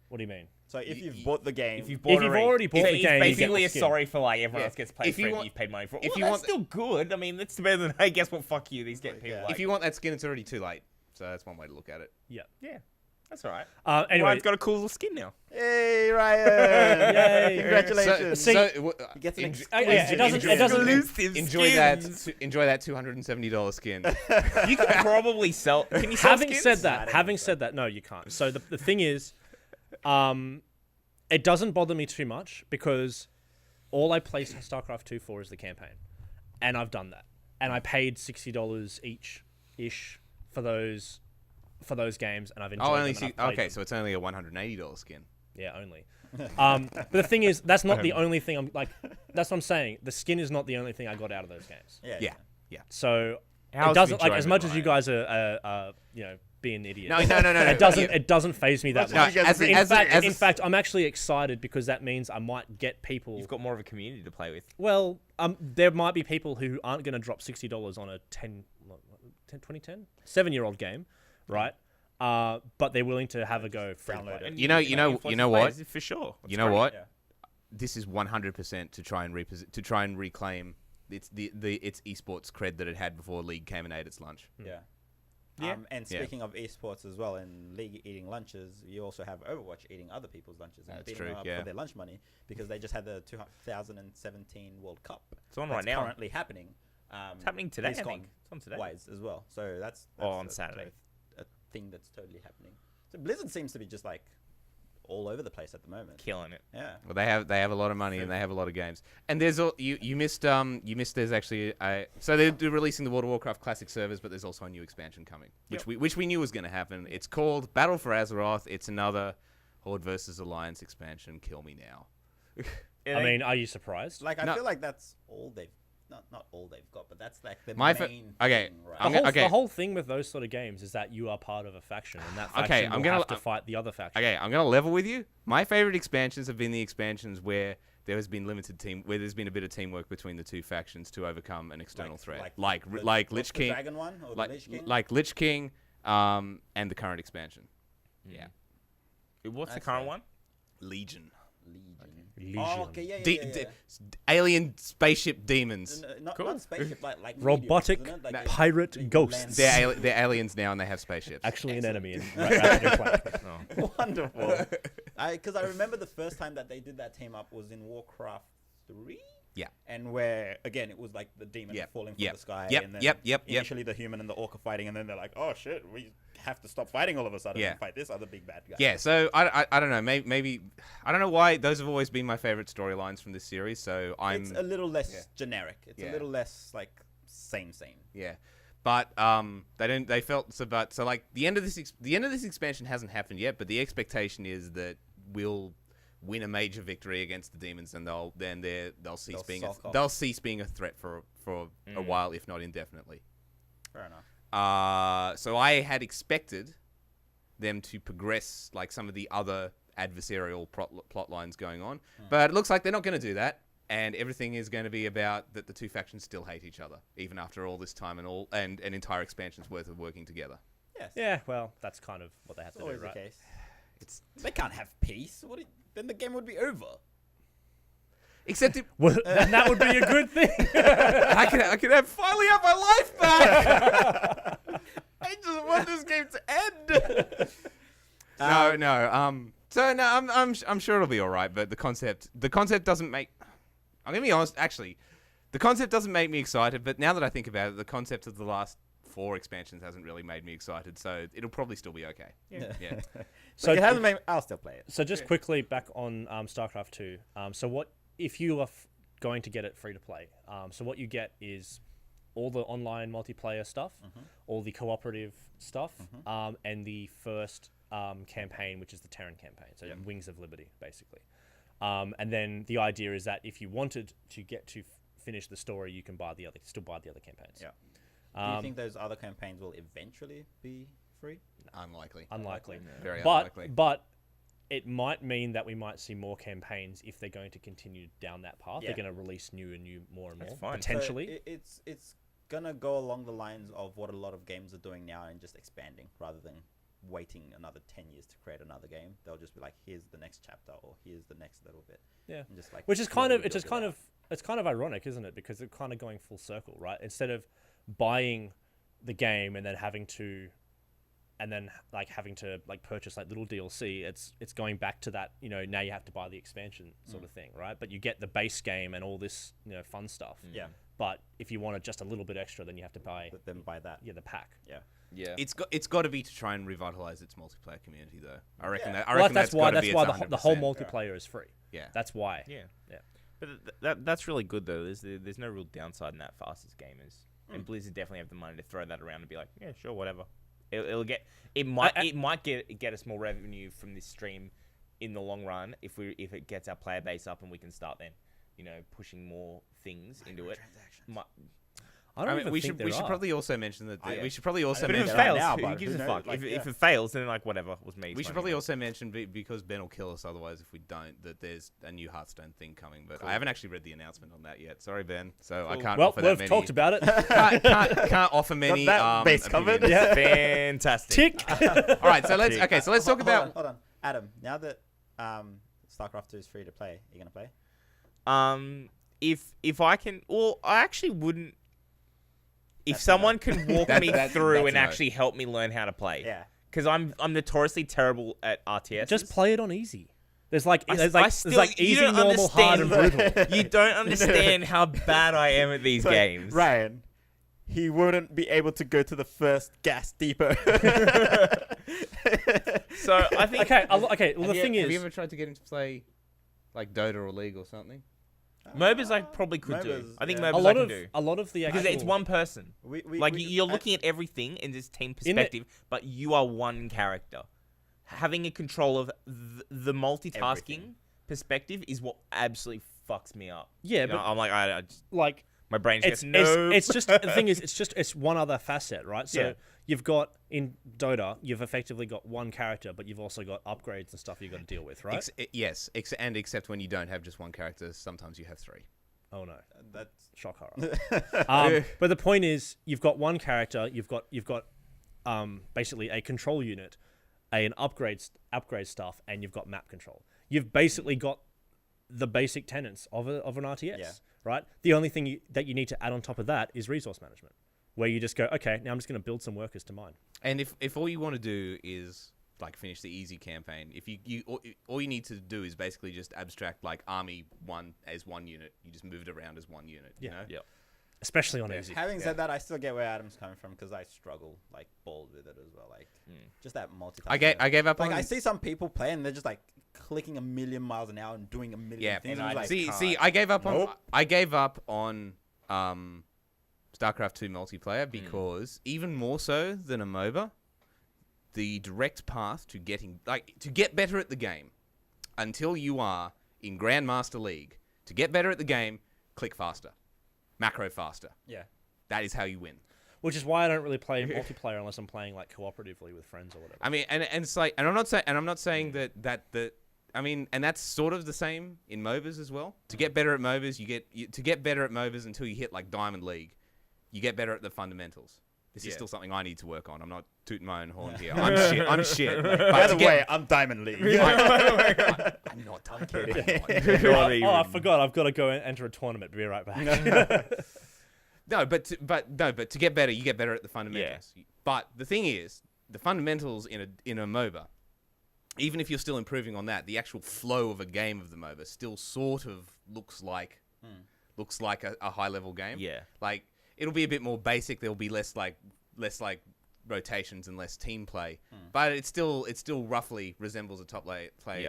What do you mean? So if you've bought the game, If you've If you've already bought the game, you get basically the a skin. sorry for like everyone Yeah. else gets paid If for you it, want- you've paid money for it. if Well, you that's want- still good. I mean, that's better than hey, guess what? Fuck you. These get people. Yeah. Like, If you want that skin, it's already too late. So that's one way to look at it. Yeah. yeah, that's all right. Anyway, Ryan's got a cool little skin now. hey Ryan, Yay. Congratulations! See- He gets an enjoy- yeah, it doesn't. enjoy that $270 skin. You could probably sell. Can you sell Having skins? said that, no, you can't. So the thing is, it doesn't bother me too much because all I play StarCraft 2 for is the campaign, and I've done that, and I paid $60 ish for those games, and I've enjoyed them. and I've played them. so it's only a $180 skin. Yeah, only. But the thing is, that's not the only thing I'm like. That's what I'm saying. The skin is not the only thing I got out of those games. Yeah. Yeah. So Hours it of doesn't like as enjoyment, much as you Ryan. guys are being idiots. No. It doesn't phase me that No, much. In fact, I'm actually excited because that means I might get people. You've got more of a community to play with. Well, there might be people who aren't going to drop $60 on a 7-year-old game, right? But they're willing to have a go free to play. And You know what? Players, for sure. You know what? Yeah. This is 100% to try and reclaim its esports cred that it had before League came and ate its lunch. Yeah. Yeah. And speaking of esports as well, in League eating lunches, you also have Overwatch eating other people's lunches and That's beating true, them up yeah. for their lunch money because they just had the 2017 World Cup. It's on That's right now. currently happening. It's happening today, I BlizzCon think. It's on today. wise as well. So that's On a- Saturday. a thing that's totally happening. So Blizzard seems to be just like all over the place at the moment. Killing it. Yeah. Well, they have a lot of money and they have a lot of games. And there's you missed there's actually so they're releasing the World of Warcraft Classic servers, but there's also a new expansion coming, which we knew was going to happen. It's called Battle for Azeroth. It's another Horde versus Alliance expansion. Kill me now. I mean, are you surprised? Like I No. feel like that's all they've not all they've got, but that's like the My main okay, thing, right? I'm gonna- The whole thing with those sort of games is that you are part of a faction, and that faction Okay, will I'm gonna- have to fight the other faction. Okay, I'm gonna level with you. My favorite expansions have been the expansions where there has been where there's been a bit of teamwork between the two factions to overcome an external threat, like the- Lich what's the King, Dragon one or the Lich King? like Lich King, and the current expansion. Yeah, What's the That's current fair. one? Legion. Legion. Oh, okay, yeah, De- yeah, yeah. de- alien spaceship demons. Not spaceship, like Robotic mediums, isn't it? Like pirate they ghosts. land- They're aliens now, and they have spaceships. Actually, an enemy in Ratchet and Clank. Oh. Wonderful. Because I remember the first time that they did that team up was in Warcraft 3. Yeah. And where again it was like the demon Yep, falling from yep, the sky. yep, And then yep. Initially the human and the orc are fighting, and then they're like, "Oh shit, we have to stop fighting all of a sudden Yeah. and fight this other big bad guy." Yeah, so I don't know. Maybe I don't know why those have always been my favorite storylines from this series. So It's a little less Yeah. generic. It's Yeah. a little less like same. yeah, but they felt so. But so like the end of this expansion hasn't happened yet. But the expectation is that we'll win a major victory against the demons, and they'll cease They'll being sulk off. they'll cease being a threat for a while, if not indefinitely. Fair enough. So I had expected them to progress like some of the other adversarial plot lines going on, but it looks like they're not going to do that, and everything is going to be about that the two factions still hate each other, even after all this time and an entire expansion's worth of working together. Yes. Yeah, well, that's kind of what they have It's to do, always right? the case. It's They can't have peace. Then the game would be over. except Well, then that would be a good thing. I could have finally have my life back. I just want this game to end. No. So no, I'm sure it'll be all right. But the concept doesn't make. I'm gonna be honest. Actually, the concept doesn't make me excited. But now that I think about it, the concept of the last 4 expansions hasn't really made me excited. So it'll probably still be okay. Yeah. So it hasn't made. I'll still play it. So just quickly back on StarCraft 2. So what if you are going to get it free to play? So what you get is all the online multiplayer stuff, all the cooperative stuff, and the first campaign, which is the Terran campaign. So Wings of Liberty, basically. And then the idea is that if you wanted to get to finish the story, you can still buy the other campaigns. Yeah. Do you think those other campaigns will eventually be free? Unlikely. Unlikely. Very But unlikely. but it might mean that we might see more campaigns if they're going to continue down that path. Yeah. They're going to release new more and more. fine. Potentially. So it's gonna go along the lines of what a lot of games are doing now and just expanding rather than waiting another 10 years to create another game. They'll just be like, here's the next chapter or here's the next little bit. Yeah. And just like Which is slowly it's build it out. it's kind of ironic, isn't it? Because they're kind of going full circle, right? Instead of buying the game and then having to purchase like little DLC, it's going back to that, now you have to buy the expansion sort of thing, right? But you get the base game and all this, fun stuff. Yeah. But if you wanted just a little bit extra, then you have to buy But then by that. the pack. Yeah. Yeah. It's got to be to try and revitalize its multiplayer community, though. I reckon Yeah. that. I Well, reckon that's why gotta be the its whole 100%. multiplayer is free. Yeah. That's why. Yeah. Yeah. But that's really good though. There's no real downside in that for us as gamers, and Blizzard definitely have the money to throw that around and be like, yeah, sure, whatever. It might get us more revenue from this stream in the long run if it gets our player base up and we can start then, pushing more things into it. I don't I mean, even we think should there we should are. probably also mention that I- we should probably also But if it mention- mention right fails, now, who but gives who a knows? fuck? Like, If yeah. it fails, then like whatever was me. we should explaining probably it. also mention because Ben will kill us otherwise if we don't that there's a new Hearthstone thing coming. But Cool. I haven't actually read the announcement on that yet. Sorry, Ben. So I Cool. can't Well, offer that we've many. talked about it. can't offer many. that base covered? opinions. Yeah. Fantastic. Tick. All right, so let's talk about. Hold on, Adam. Now that StarCraft 2 is free to play, are you gonna play? If I can, well, I actually wouldn't. If That's someone can walk That- me that- through that's and a no. actually help me learn how to play, Yeah. because I'm notoriously terrible at RTS. Just play it on easy. There's like I there's still- like you easy, don't normal, hard, and understand- brutal. You don't understand how bad I am at these So, games. Ryan, he wouldn't be able to go to the first gas depot. So I think Okay, okay. Well, Have the you- thing have you is, ever tried to get into play like Dota or League or something? MOBAs I probably could do. MOBAs, I think yeah. MOBAs I can do. a lot of the Because actual, it's one person. Like you're I- looking at everything in this team In it- perspective, but you are one character. Having a control of the multitasking Everything. perspective is what absolutely fucks me up. Yeah, You know, but I'm like, I just, like my brain it's, just goes, no. it's just the thing is it's one other facet, right? So Yeah. you've got in Dota, you've effectively got one character, but you've also got upgrades and stuff you've got to deal with, right? Yes, and except when you don't have just one character, sometimes you have three. Oh no, That's shock horror. But the point is, you've got one character, you've got basically a control unit, an upgrade stuff, and you've got map control. You've basically got the basic tenets of an RTS, Yeah. right? The only thing that you need to add on top of that is resource management, where you just go, okay, now I'm just going to build some workers to mine. And if all you want to do is like finish the easy campaign, if you all you need to do is basically just abstract like army one as one unit. You just move it around as one unit. You Yeah. know? Yep. Especially on easy. Having said that, I still get where Adam's coming from because I struggle like balls with it as well. Like just that multitasking. I gave up Like on. I see some people play and they're just like clicking a million miles an hour and doing a million Yeah, things. and I'm I just just like, see, I gave up on. Nope. I gave up on StarCraft 2 multiplayer because even more so than a MOBA, the direct path to get better at the game, until you are in Grandmaster League, to get better at the game, click faster, macro faster. yeah. That is how you win. Which is why I don't really play multiplayer unless I'm playing like cooperatively with friends or whatever. I mean, and it's like, and I'm not saying that. I mean, and that's sort of the same in MOBAs as well. To get better at MOBAs, to get better at MOBAs until you hit like Diamond League, you get better at the fundamentals. This is Yeah. still something I need to work on. I'm not tooting my own horn here. I'm shit. But By to the get- way, I'm Diamond League. I'm not. I'm kidding. Oh, I forgot. I've got to go and enter a tournament. Be right back. No, but to get better, you get better at the fundamentals. But the thing is, the fundamentals in a MOBA, even if you're still improving on that, the actual flow of a game of the MOBA still sort of looks like a high level game. Yeah. Like it'll be a bit more basic. There'll be less rotations and less team play, but it still roughly resembles a top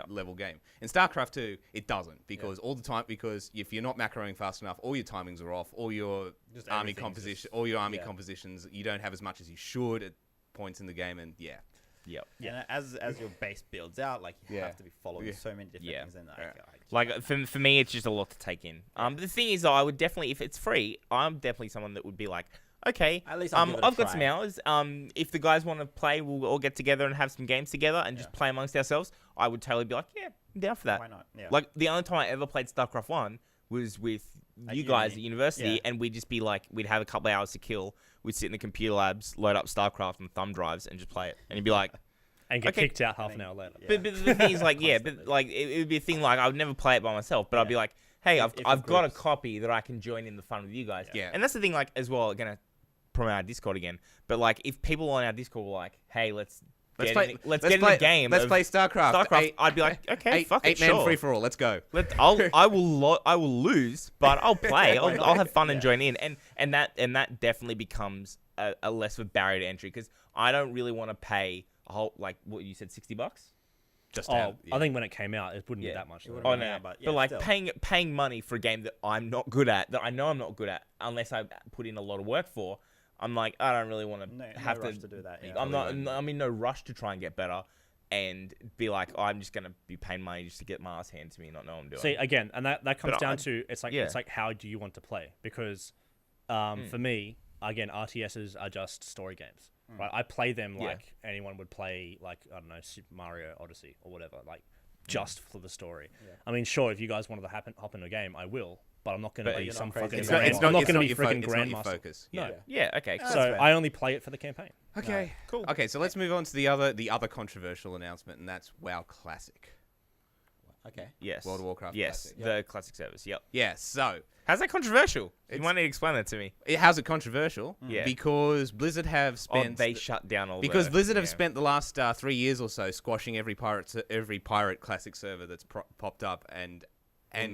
level game. In StarCraft 2, it doesn't because all the time if you're not macroing fast enough, all your timings are off, all your Just army everything's composition, just- all your army yeah. compositions, you don't have as much as you should at points in the game, and Yep. And as your base builds out, like you Yeah. have to be following Yeah. so many different Yeah. things. And Like for me, it's just a lot to take in. But the thing is, though, I would definitely, if it's free, I'm definitely someone that would be like, okay, At least I'll give it a I've got try. some hours. If the guys want to play, we'll all get together and have some games together and just play amongst ourselves. I would totally be like, yeah, I'm down for that. why not? Yeah. Like the only time I ever played StarCraft 1 was with At you guys uni. at university, Yeah. and we'd just be like, we'd have a couple of hours to kill. We'd sit in the computer labs, load up StarCraft on thumb drives, and just play it. And you'd be like, and get Okay. kicked out half an hour later. Yeah. but the thing is, like, yeah, but Constantly. like it would be a thing like I would never play it by myself, but I'd be like, hey, If I've got a groups. copy that I can join in the fun with you guys. Yeah. And that's the thing, like, as well, gonna promote our Discord again. But like, if people on our Discord were like, hey, let's get in the game. Let's of play StarCraft. StarCraft. I'd be like, okay, fuck it, eight-man sure. free for all. Let's go. I will lose, but I'll play. Why not? I'll have fun and Yeah. join in, and that definitely becomes a less of a barrier to entry because I don't really want to pay a whole like what you said $60. Just Oh, have, I think when it came out, it wouldn't Yeah. be that much. It though. wouldn't Oh be no, Yeah, but, but yeah, like still. paying money for a game that I'm not good at, that I know I'm not good at, unless I put in a lot of work for. I'm like, I don't really want to No have rush to do that. Yeah. I'm in no rush to try and get better, and be like, I'm just gonna be paying money just to get my ass handed to me and not know what I'm doing. See again, and that comes But down I- to it's yeah. like how do you want to play? Because for me, again, RTSs are just story games, right? I play them like anyone would play, like, I don't know, Super Mario Odyssey or whatever, like just for the story. Yeah. I mean, sure, if you guys wanted to hop in a game, I will, but I'm not going to be some fucking. I'm not going to be freaking grandmaster. Focus. No. Yeah. Okay. Cool. So I only play it for the campaign. Okay. Cool. Okay, so let's move on to the other controversial announcement, and that's WoW Classic. Okay. Yes. World of Warcraft Yes. Classic. The classic service. Yep. Yeah. So How's that controversial? You It's- might need to explain that to me. how's it controversial? Yeah. Because Blizzard have Oh, spent they shut down all. because the, Blizzard have yeah. spent the last 3 years or so squashing every pirate classic server that's popped up, and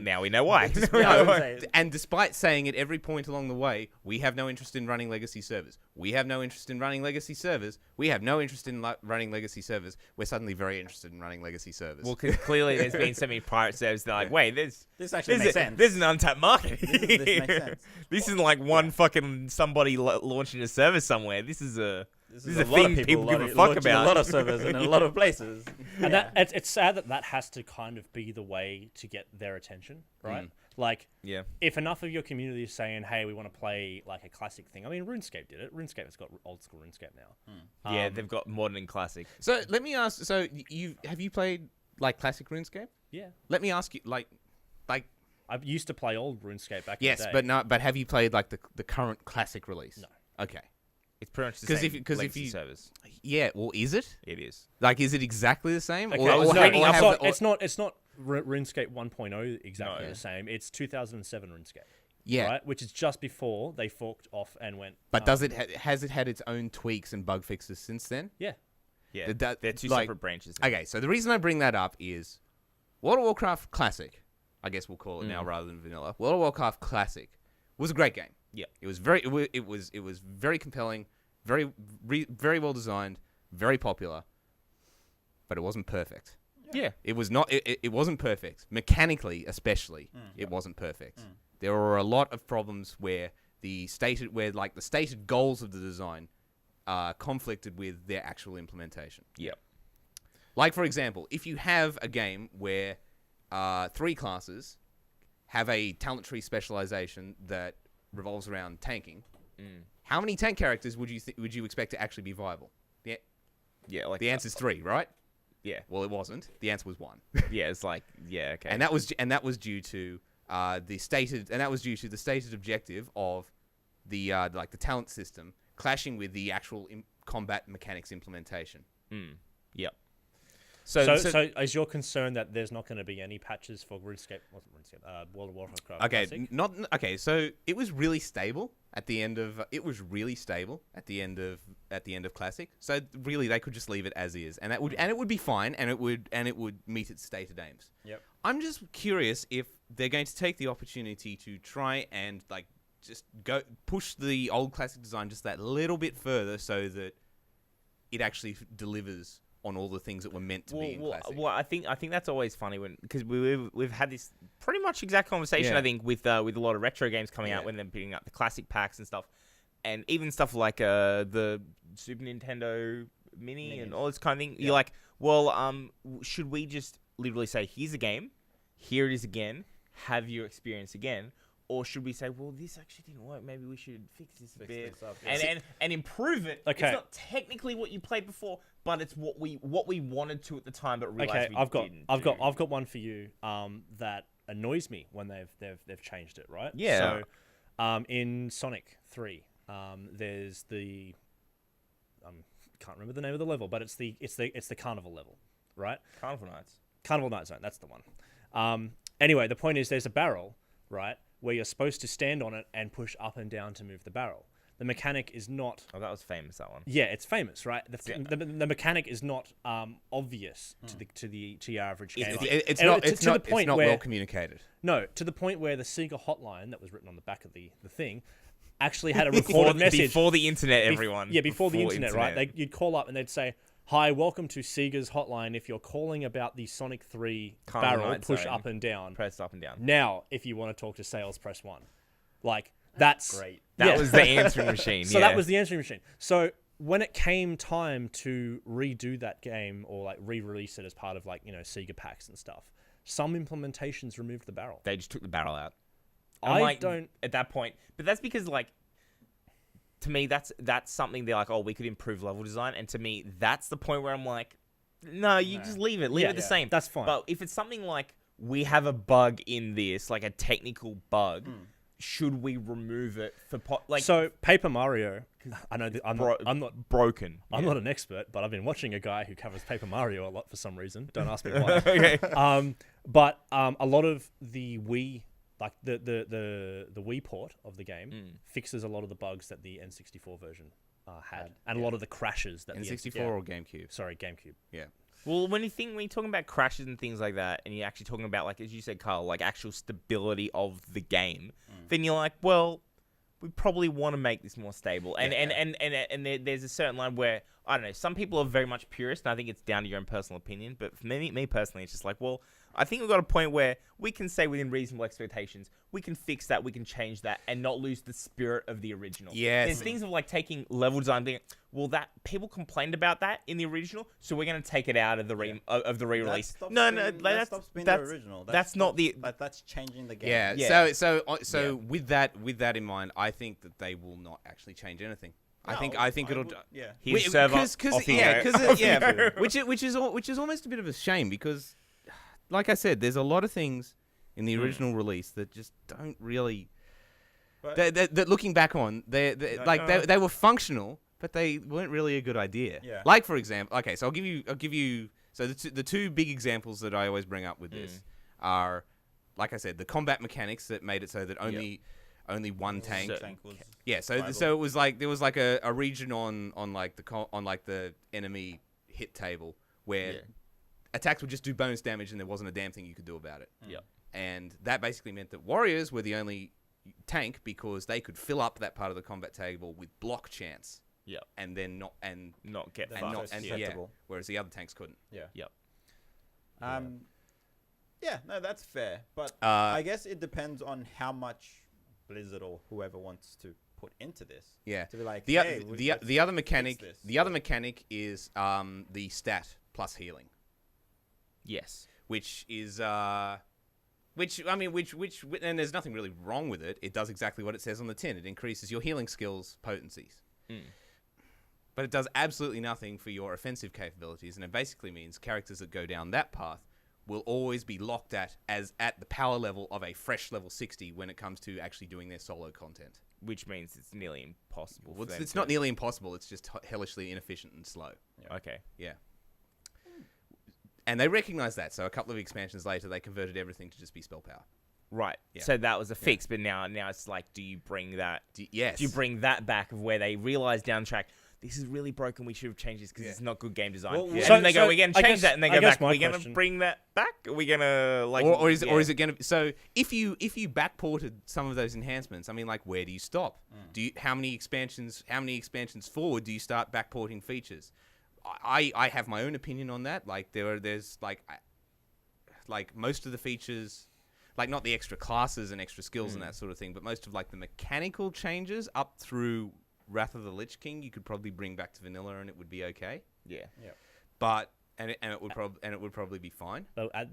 now we know why. and despite saying at every point along the way, we have no interest in running legacy servers. We have no interest in running legacy servers. We have no interest in running legacy servers. We're suddenly very interested in running legacy servers. Well, because clearly there's been so many pirate servers. They're like, wait, This actually makes sense. There's an untapped market. This makes sense. This isn't like one fucking somebody launching a server somewhere. This is a This a thing people give a fuck about. A lot of servers in a lot of places. And it's sad that has to kind of be the way to get their attention, right? Like, yeah. if enough of your community is saying, "Hey, we want to play like a classic thing," I mean, RuneScape did it. RuneScape has got old school RuneScape now. Yeah, they've got modern and classic. So let me ask. So have you played like classic RuneScape? Yeah, Let me ask you, like. I used to play old RuneScape back in Yes, the day. but not. But have you played like the current classic release? No. Okay. It's pretty much the 'Cause same. if legacy you- servers, Yeah. Well, is it? it is. Like, is it exactly the same? Okay, I was no, reading up on- it's not RuneScape 1.0 exactly No. the same. It's 2007 RuneScape. Yeah. Right, which is just before they forked off and went. But does it has it had its own tweaks and bug fixes since then? Yeah. Yeah, That- they're two like- separate branches. Okay, so the reason I bring that up is World of Warcraft Classic, I guess we'll call it now rather than vanilla. World of Warcraft Classic was a great game. Yeah. It was very it was very compelling, very well designed, very popular, but it wasn't perfect. Yeah. It was not it wasn't perfect. Mechanically especially, it wasn't perfect. There were a lot of problems where the stated goals of the design conflicted with their actual implementation. Yep. Like, for example, if you have a game where 3 classes have a talent tree specialization that revolves around tanking, how many tank characters would you expect to actually be viable? Yeah, like The answer's 3, right? yeah, Well, it wasn't. The answer was 1, yeah. It's like okay. and that was due to the stated objective of the the talent system clashing with the actual combat mechanics implementation. Yep. So is your concern that there's not going to be any patches for RuneScape? Wasn't RuneScape? World of Warcraft. Okay, Classic? okay. So it was really stable at the end of. It was really stable at the end of Classic. So really, they could just leave it as is, and it would be fine, and it would meet its stated aims. Yep. I'm just curious if they're going to take the opportunity to try and just go push the old Classic design just that little bit further, so that it actually delivers on all the things that were meant to be in Classic. Well, I think that's always funny because we've had this pretty much exact conversation. Yeah. I think with a lot of retro games coming out Yeah. when they're putting up the classic packs and stuff, and even stuff like the Super Nintendo Mini and all this kind of thing. You're like, well, should we just literally say, here's a game, here it is again, have your experience again? Or should we say, well, this actually didn't work. Maybe we should fix this a bit and improve it. Okay. It's not technically what you played before, but it's what we wanted to at the time, but realized Okay, we didn't. I've got one for you. That annoys me when they've changed it, right? Yeah. So, in Sonic 3, there's the can't remember the name of the level, but it's the carnival level, right? Carnival Nights. Carnival Night Zone, that's the one. Anyway, the point is there's a barrel, right, where you're supposed to stand on it and push up and down to move the barrel. The mechanic is not... Oh, that was famous, that one. Yeah, it's famous, right? The mechanic is not obvious to your average gamer. It's And not to the point where well communicated. no, to the point where the Sega hotline that was written on the back of the thing actually had a recorded message Before the internet, everyone. Yeah, before the internet, right? You'd call up and they'd say, "Hi, welcome to Sega's hotline. If you're calling about the Sonic 3 Carnival barrel, Night push Zone. up and down. Press up and down. Now, if you want to talk to sales, press 1." Like, that's great. That yeah. was the answering machine. So yeah. that was the answering machine. So when it came time to redo that game or like re-release it as part of Sega packs and stuff, some implementations removed the barrel. They just took the barrel out. I I'm don't. at that point, but that's because to me, that's something they're like, oh, we could improve level design. And to me, that's the point where I'm like, no, you just leave it. Leave it the same. That's fine. But if it's something like, we have a bug in this, like a technical bug, should we remove it for so Paper Mario, I know I'm not broken. I'm not an expert, but I've been watching a guy who covers Paper Mario a lot for some reason. Don't ask me why. Okay. But a lot of the Wii, like the Wii port of the game, fixes a lot of the bugs that the N64 version had, and a lot of the crashes that N64 or GameCube. Sorry, GameCube. Yeah. Well, when you're talking about crashes and things like that, and you're actually talking about, like, as you said, Carl, like actual stability of the game, then you're like, well, we probably want to make this more stable. And there's a certain line where, I don't know, some people are very much purist, and I think it's down to your own personal opinion. But for me personally, it's just like, well, I think we've got a point where we can say within reasonable expectations, we can fix that, we can change that, and not lose the spirit of the original. Yes. There's things of like taking level design, being, well, that people complained about that in the original, so we're going to take it out of the re-release. That stops being the original. That's not the. That's changing the game. Yeah. So with that in mind, I think that they will not actually change anything. I think it'll. Yeah. His server, which is almost a bit of a shame because, like I said, there's a lot of things in the original release that just don't really. That looking back on, they were functional, but they weren't really a good idea. Yeah. Like for example, okay, so I'll give you. So the two big examples that I always bring up with this are, like I said, the combat mechanics that made it so that only one tank. Yeah, so it was like there was like a region on the enemy hit table where attacks would just do bonus damage and there wasn't a damn thing you could do about it. Yeah. And that basically meant that warriors were the only tank because they could fill up that part of the combat table with block chance. Yeah. And then not get fucked. whereas the other tanks couldn't. Yeah. Yep. Yeah, no, that's fair. But I guess it depends on how much Blizzard or whoever wants to put into this. Yeah. To be like, the other mechanic is the stat plus healing. Yes. Which is and there's nothing really wrong with it. It does exactly what it says on the tin. It increases your healing skills potencies. But it does absolutely nothing for your offensive capabilities, and it basically means characters that go down that path will always be locked at the power level of a fresh level 60 when it comes to actually doing their solo content. Which means it's nearly impossible. Well, it's not nearly impossible. It's just hellishly inefficient and slow. Yeah. Okay. Yeah. And they recognize that, so a couple of expansions later, they converted everything to just be spell power. Right. Yeah. So that was a fix, but now it's like, do you bring that? Yes. Do you bring that back of where they realize down the track, this is really broken, we should have changed this because it's not good game design. Well, and so- then they go, we're going to change that, and they go back, we're going to question- bring that back? Are we going to, like... Or is it going to... So, if you backported some of those enhancements, I mean, like, where do you stop? How many expansions forward do you start backporting features? I have my own opinion on that. Like, there's most of the features... Like, not the extra classes and extra skills and that sort of thing, but most of, like, the mechanical changes up through Wrath of the Lich King, you could probably bring back to vanilla and it would be okay. Yeah. But it would probably be fine.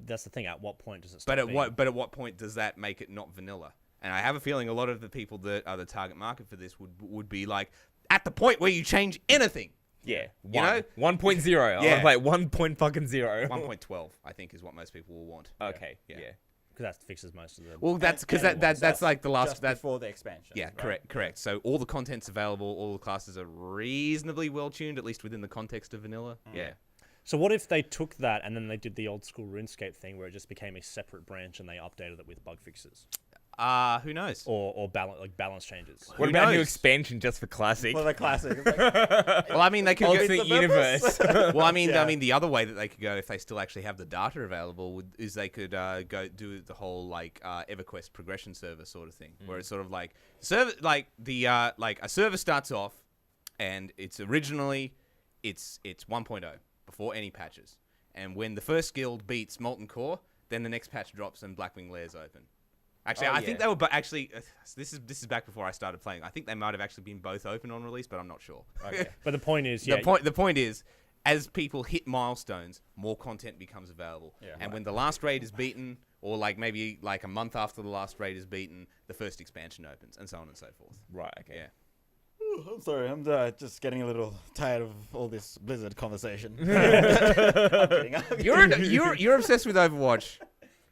That's the thing. At what point does it stop? But at what point does that make it not vanilla? And I have a feeling a lot of the people that are the target market for this would be like at the point where you change anything. Yeah. You know? 1.0. Yeah. I want to play 1.0. 1.12, I think, is what most people will want. Okay. Yeah. Because that fixes most of the. Well, that's because that's like the last. Just That's before the expansion. yeah, right? correct. So all the content's available. All the classes are reasonably well tuned, at least within the context of vanilla. Yeah. So what if they took that and then they did the old school RuneScape thing where it just became a separate branch and they updated it with bug fixes Who knows? or balance changes? What Who about a new knows? expansion just for Classic? Well, the classic. It's like, Well, I mean, they could go. Alternate universe. Well, I mean, Yeah. the other way that they could go if they still actually have the data available is they could go do the whole like EverQuest progression server sort of thing, where it's sort of like a server starts off, and it's originally it's 1.0 before any patches, and when the first guild beats Molten Core, then the next patch drops and Blackwing Lairs open. Actually, I think they were, this is back before I started playing. I think they might have actually been both open on release, but I'm not sure. Okay. But the point is, The point is, as people hit milestones, more content becomes available. Yeah. And when the last raid is beaten, or like maybe like a month after the last raid is beaten, the first expansion opens, and so on and so forth. Right. Okay. Yeah. I'm sorry, I'm just getting a little tired of all this Blizzard conversation. You're obsessed with Overwatch.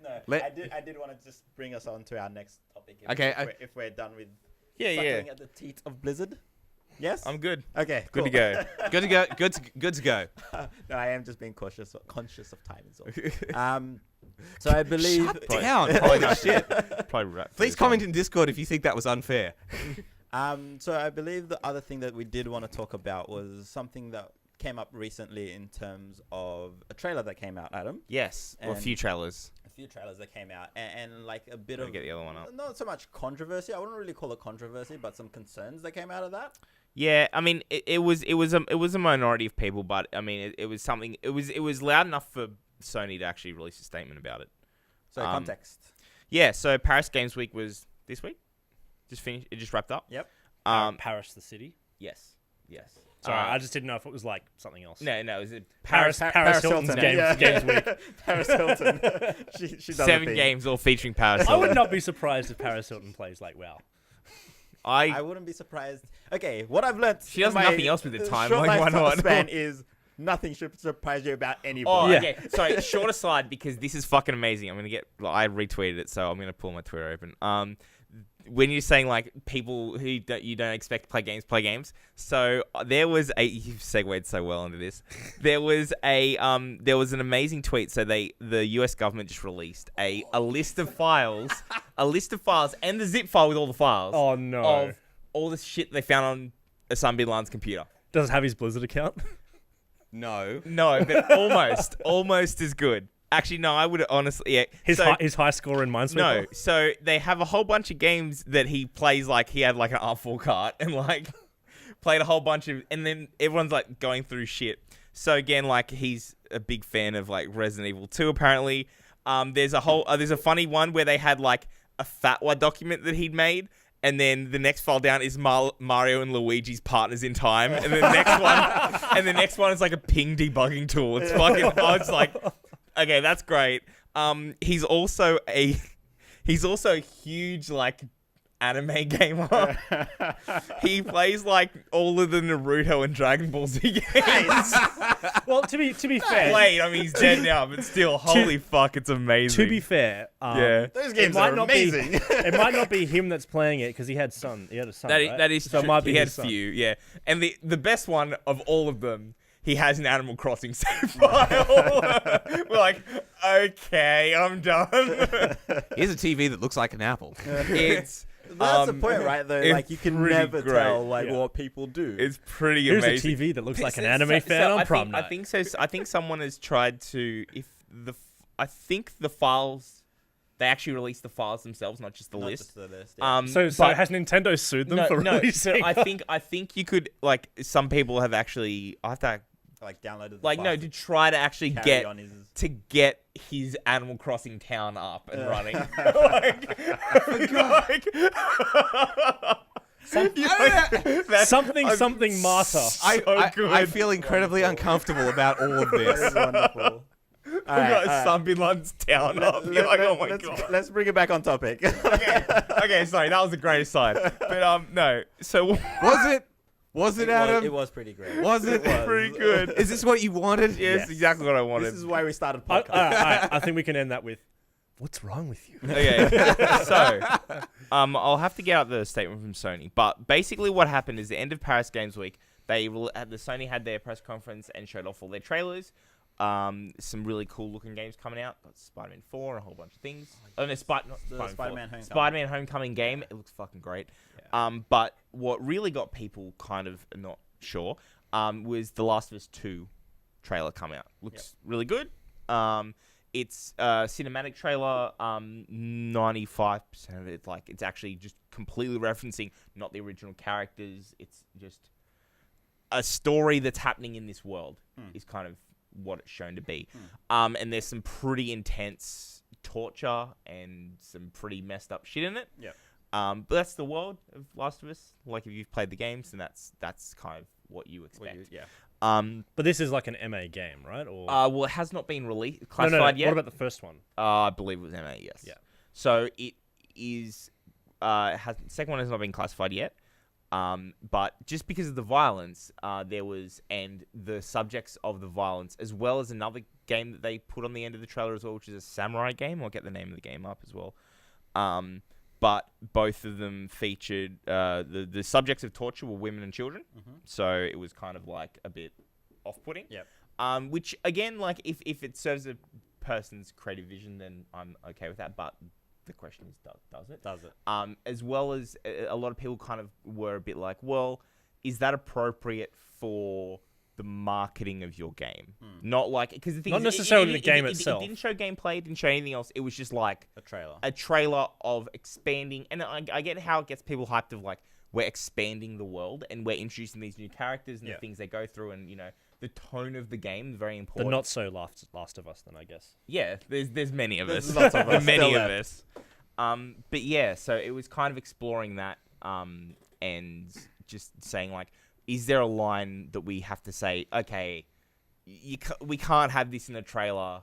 No, I did want to just bring us on to our next topic. If we're done with Yeah, suckling at the teat of Blizzard. Yes? I'm good. Okay, Good cool. to go. Good to go. Good to go. No, I am just being conscious of time as well. So I believe... Shut down. Probably Holy not. shit. Probably right. Please comment in Discord if you think that was unfair. So I believe the other thing that we did want to talk about was something that came up recently in terms of a trailer that came out, Adam. Yes. Or a And- few trailers. A few trailers that came out, and like a bit Gotta of... get the other one up. Not so much controversy. I wouldn't really call it controversy, but some concerns that came out of that. Yeah, I mean, it was a minority of people, but I mean, it was something. It was loud enough for Sony to actually release a statement about it. So context. Yeah, so Paris Games Week was this week. Just finished. It just wrapped up. Yep. Paris, the city. Yes. Sorry, I just didn't know if it was like something else. No, it was Paris Hilton's Hilton. games week. Paris Hilton. she does a 7 thing. games all featuring Paris I Hilton. would not be surprised if Paris Hilton plays like WoW. I wouldn't be surprised. Okay, what I've learnt. She does in my nothing else with the time, short like, why life not? span is nothing should surprise you about Oh, anybody. Yeah. okay. Sorry, short aside because this is fucking amazing. I'm gonna get. I retweeted it, so I'm gonna pull my Twitter open. When you're saying like people who you don't expect to play games, so there was a you've segued so well into this. There was an amazing tweet. So the US government just released a list of files, and the zip file with all the files. Oh no! Of all the shit they found on Osama bin Laden's computer. Does it have his Blizzard account? No. No, but almost as good. Actually, no, I would honestly, yeah. His So- his high score in Minesweeper. No, so they have a whole bunch of games that he plays like he had like an R4 cart and like played a whole bunch of, and then everyone's like going through shit. So again, like he's a big fan of like Resident Evil 2 apparently. There's a funny one where they had like a fatwa document that he'd made. And then the next file down is Mario and Luigi's partners in time, and the next one is like a ping debugging tool. It's fucking. I was like, okay, that's great. He's also a huge like anime gamer. He plays like all of the Naruto and Dragon Ball Z games. Well, to be fair, Played. I mean, he's dead now, but still, holy fuck, it's amazing. to be fair, yeah. Those games might are not be- amazing. it might not be him that's playing it because he had a son, right? That is so true. it might be he had his son. few, yeah. And the best one of all of them, he has an Animal Crossing save file. We're like, okay, I'm done. Here's a TV that looks like an apple. It's That's the point, right? Though, it's like you can pretty never great. tell like Yeah. what people do. it's pretty Here's amazing. a TV that looks like an So- anime so fan on I prom think, night. I think so. I think someone has tried to. I think the files, they actually released the files themselves, not just the Not list. just the list. Yeah. So but- has Nintendo sued them for no. So releasing? I think you could like some people have actually. I have to like downloaded. The like no files to try to actually carry get on his. to get his Animal Crossing town up and running. Something Marta. I feel incredibly uncomfortable about all of That this. is wonderful. All right, all right. Osama bin Laden's town up. You're like, oh my let's, god. let's bring it back on topic. Okay, sorry, that was the greatest side. But no. So Was it, Adam? It was pretty great. Was it? pretty good. Is this what you wanted? Yeah, it's exactly what I wanted. This is why we started I, podcast. I think we can end that with, "What's wrong with you?" Okay, so I'll have to get out the statement from Sony. But basically, what happened is the end of Paris Games Week. The Sony had their press conference and showed off all their trailers. Some really cool looking games coming out. Got Spider-Man 4 and a whole bunch of things. Oh no, Spider-Man Homecoming. Spider-Man Homecoming game. It looks fucking great. But what really got people kind of not sure was the Last of Us 2 trailer come out. Looks really good. It's a cinematic trailer. 95% of it, like, it's actually just completely referencing not the original characters. It's just a story that's happening in this world is kind of what it's shown to be. And there's some pretty intense torture and some pretty messed up shit in it. Yep. But that's the world of Last of Us. Like, if you've played the games, then that's kind of what you expect. Yeah. But this is like an MA game, right? Or Well, it has not been no. classified yet. What about the first one? I believe it was MA, yes. Yeah. So it is. Second one has not been classified yet. But just because of the violence, and the subjects of the violence, as well as another game that they put on the end of the trailer as well, which is a samurai game. I'll get the name of the game up as well. But both of them featured the subjects of torture were women and children, so it was kind of like a bit off-putting. Yep. Which again, like if it serves a person's creative vision, then I'm okay with that. But the question is, does it? Does it? As well as a lot of people kind of were a bit like, well, is that appropriate for the marketing of your game? Not like, because the thing Not is, necessarily the game itself. It didn't show gameplay, it didn't show anything else. It was just like A trailer. a trailer of expanding, and I get how it gets people hyped of like, we're expanding the world and we're introducing these new characters and the things they go through, and the tone of the game is very The important. not so Last of Us, then I guess. Yeah, there's many of us. There's lots of us many still of left. us. But yeah, so it was kind of exploring that, and just saying like, is there a line that we have to say, okay, we can't have this in a trailer.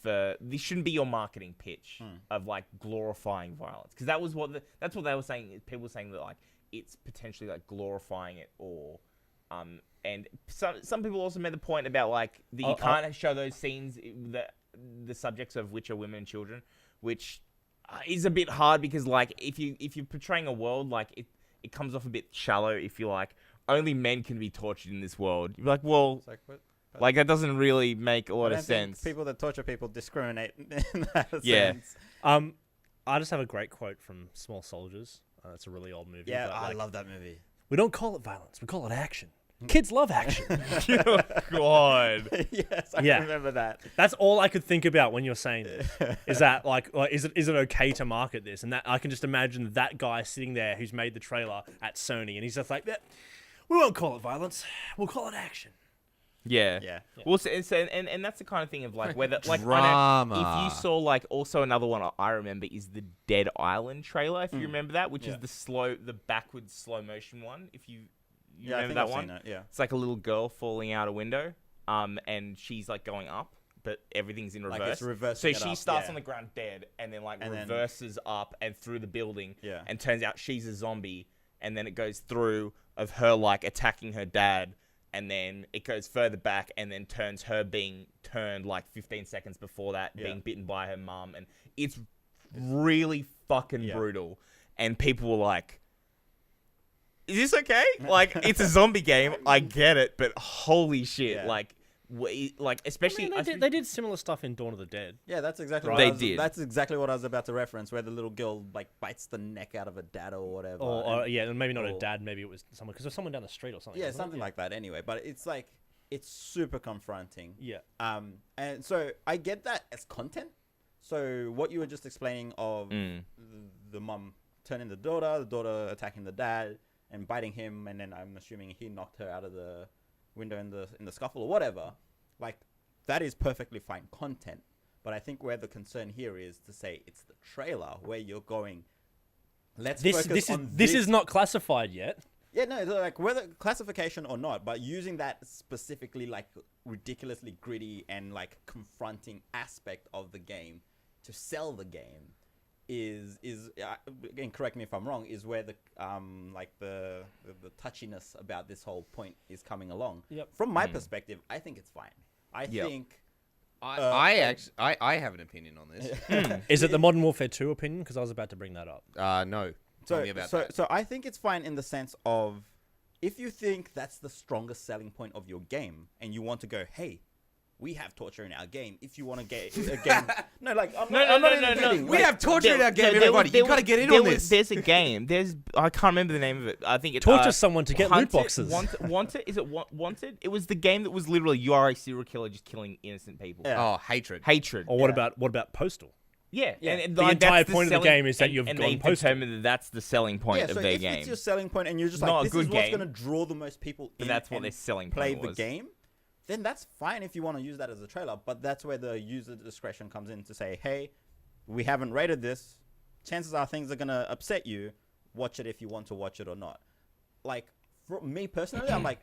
This shouldn't be your marketing pitch of like glorifying violence, because that's what they were saying. People were saying that like it's potentially like glorifying it, or and some people also made the point about like that you can't show those scenes that the subjects of which are women and children, which is a bit hard, because like if you're portraying a world, like it comes off a bit shallow if you're like, only men can be tortured in this world. You're like, well, It's like, what? like that doesn't really make a lot I of don't think sense. people that torture people discriminate in that Yeah. sense. I just have a great quote from Small Soldiers. It's a really old movie. Yeah, but, I like, love that movie. We don't call it violence. We call it action. Kids love action. Oh, God. Yes, I Yeah. remember that. That's all I could think about when you're saying this. Is that like is it okay to market this? And that I can just imagine that guy sitting there who's made the trailer at Sony, and he's just like, we won't call it violence. We'll call it action. Yeah. Yeah. Well, and that's the kind of thing of like whether like I Drama. know, if you saw like also another one I remember is the Dead Island trailer. If you remember that, which Yeah. is the backwards slow motion one. If you Yeah, I remember think that I've one, seen it, yeah. it's like a little girl falling out a window, and she's like going up, but everything's in reverse. Like it's reversing So it she up, starts yeah. on the ground dead, and then like And then- reverses up and through the building, Yeah. and turns out she's a zombie, and then it goes through of her like attacking her dad, and then it goes further back, and then turns her being turned like 15 seconds before that, Yeah. being bitten by her mum, and it's really fucking Yeah. brutal, and people were like, is this okay? Like, it's a zombie game. I get it, but holy shit! Yeah. Like, especially They did similar stuff in Dawn of the Dead. Yeah, that's exactly Right. what They I was, did. That's exactly what I was about to reference, where the little girl like bites the neck out of a dad or whatever. Or and- yeah, maybe not a or- dad. Maybe it was someone, because there's someone down the street or something. yeah, wasn't it? something like that. Anyway, but it's like it's super confronting. Yeah. And so I get that as content. So what you were just explaining of the mum turning the daughter attacking the dad and biting him, and then I'm assuming he knocked her out of the window in the scuffle or whatever. Like that is perfectly fine content. But I think where the concern here is to say it's the trailer where you're going. Let's focus on This is not classified yet. yeah, no, so, like whether classification or not, but using that specifically like ridiculously gritty and like confronting aspect of the game to sell the game is again, correct me if I'm wrong, is where the like the touchiness about this whole point is coming along. Yep. From my perspective, I think it's fine. I Yep. think I have an opinion on this. Is it the Modern Warfare 2 opinion? Because I was about to bring that up. No. Tell me about that. So I think it's fine in the sense of if you think that's the strongest selling point of your game and you want to go, hey, we have torture in our game. If you want to get a game, no, like I'm not even kidding. We Like, have torture in our game, there everybody. You was- gotta get in there on was- this. There's a game. I can't remember the name of it. I think it's Torture someone to get loot boxes. Wanted? Is it Wanted? It was the game that was literally you are a serial killer just killing innocent people. Yeah. Oh, hatred. Hatred. Or what Yeah. about Postal? Yeah. Yeah. And The like, entire that's point of the selling- game is that and- you've and gone they postal. determined that that's the selling point yeah, of so their if game. it's your selling point and you're just Not like, a this good is what's game. going to draw the most people in, that's what and their selling play point the was. game, then that's fine if you want to use that as a trailer. But that's where the user discretion comes in to say, hey, we haven't rated this. Chances are things are going to upset you. Watch it if you want to watch it or not. Like, for me personally, I'm like,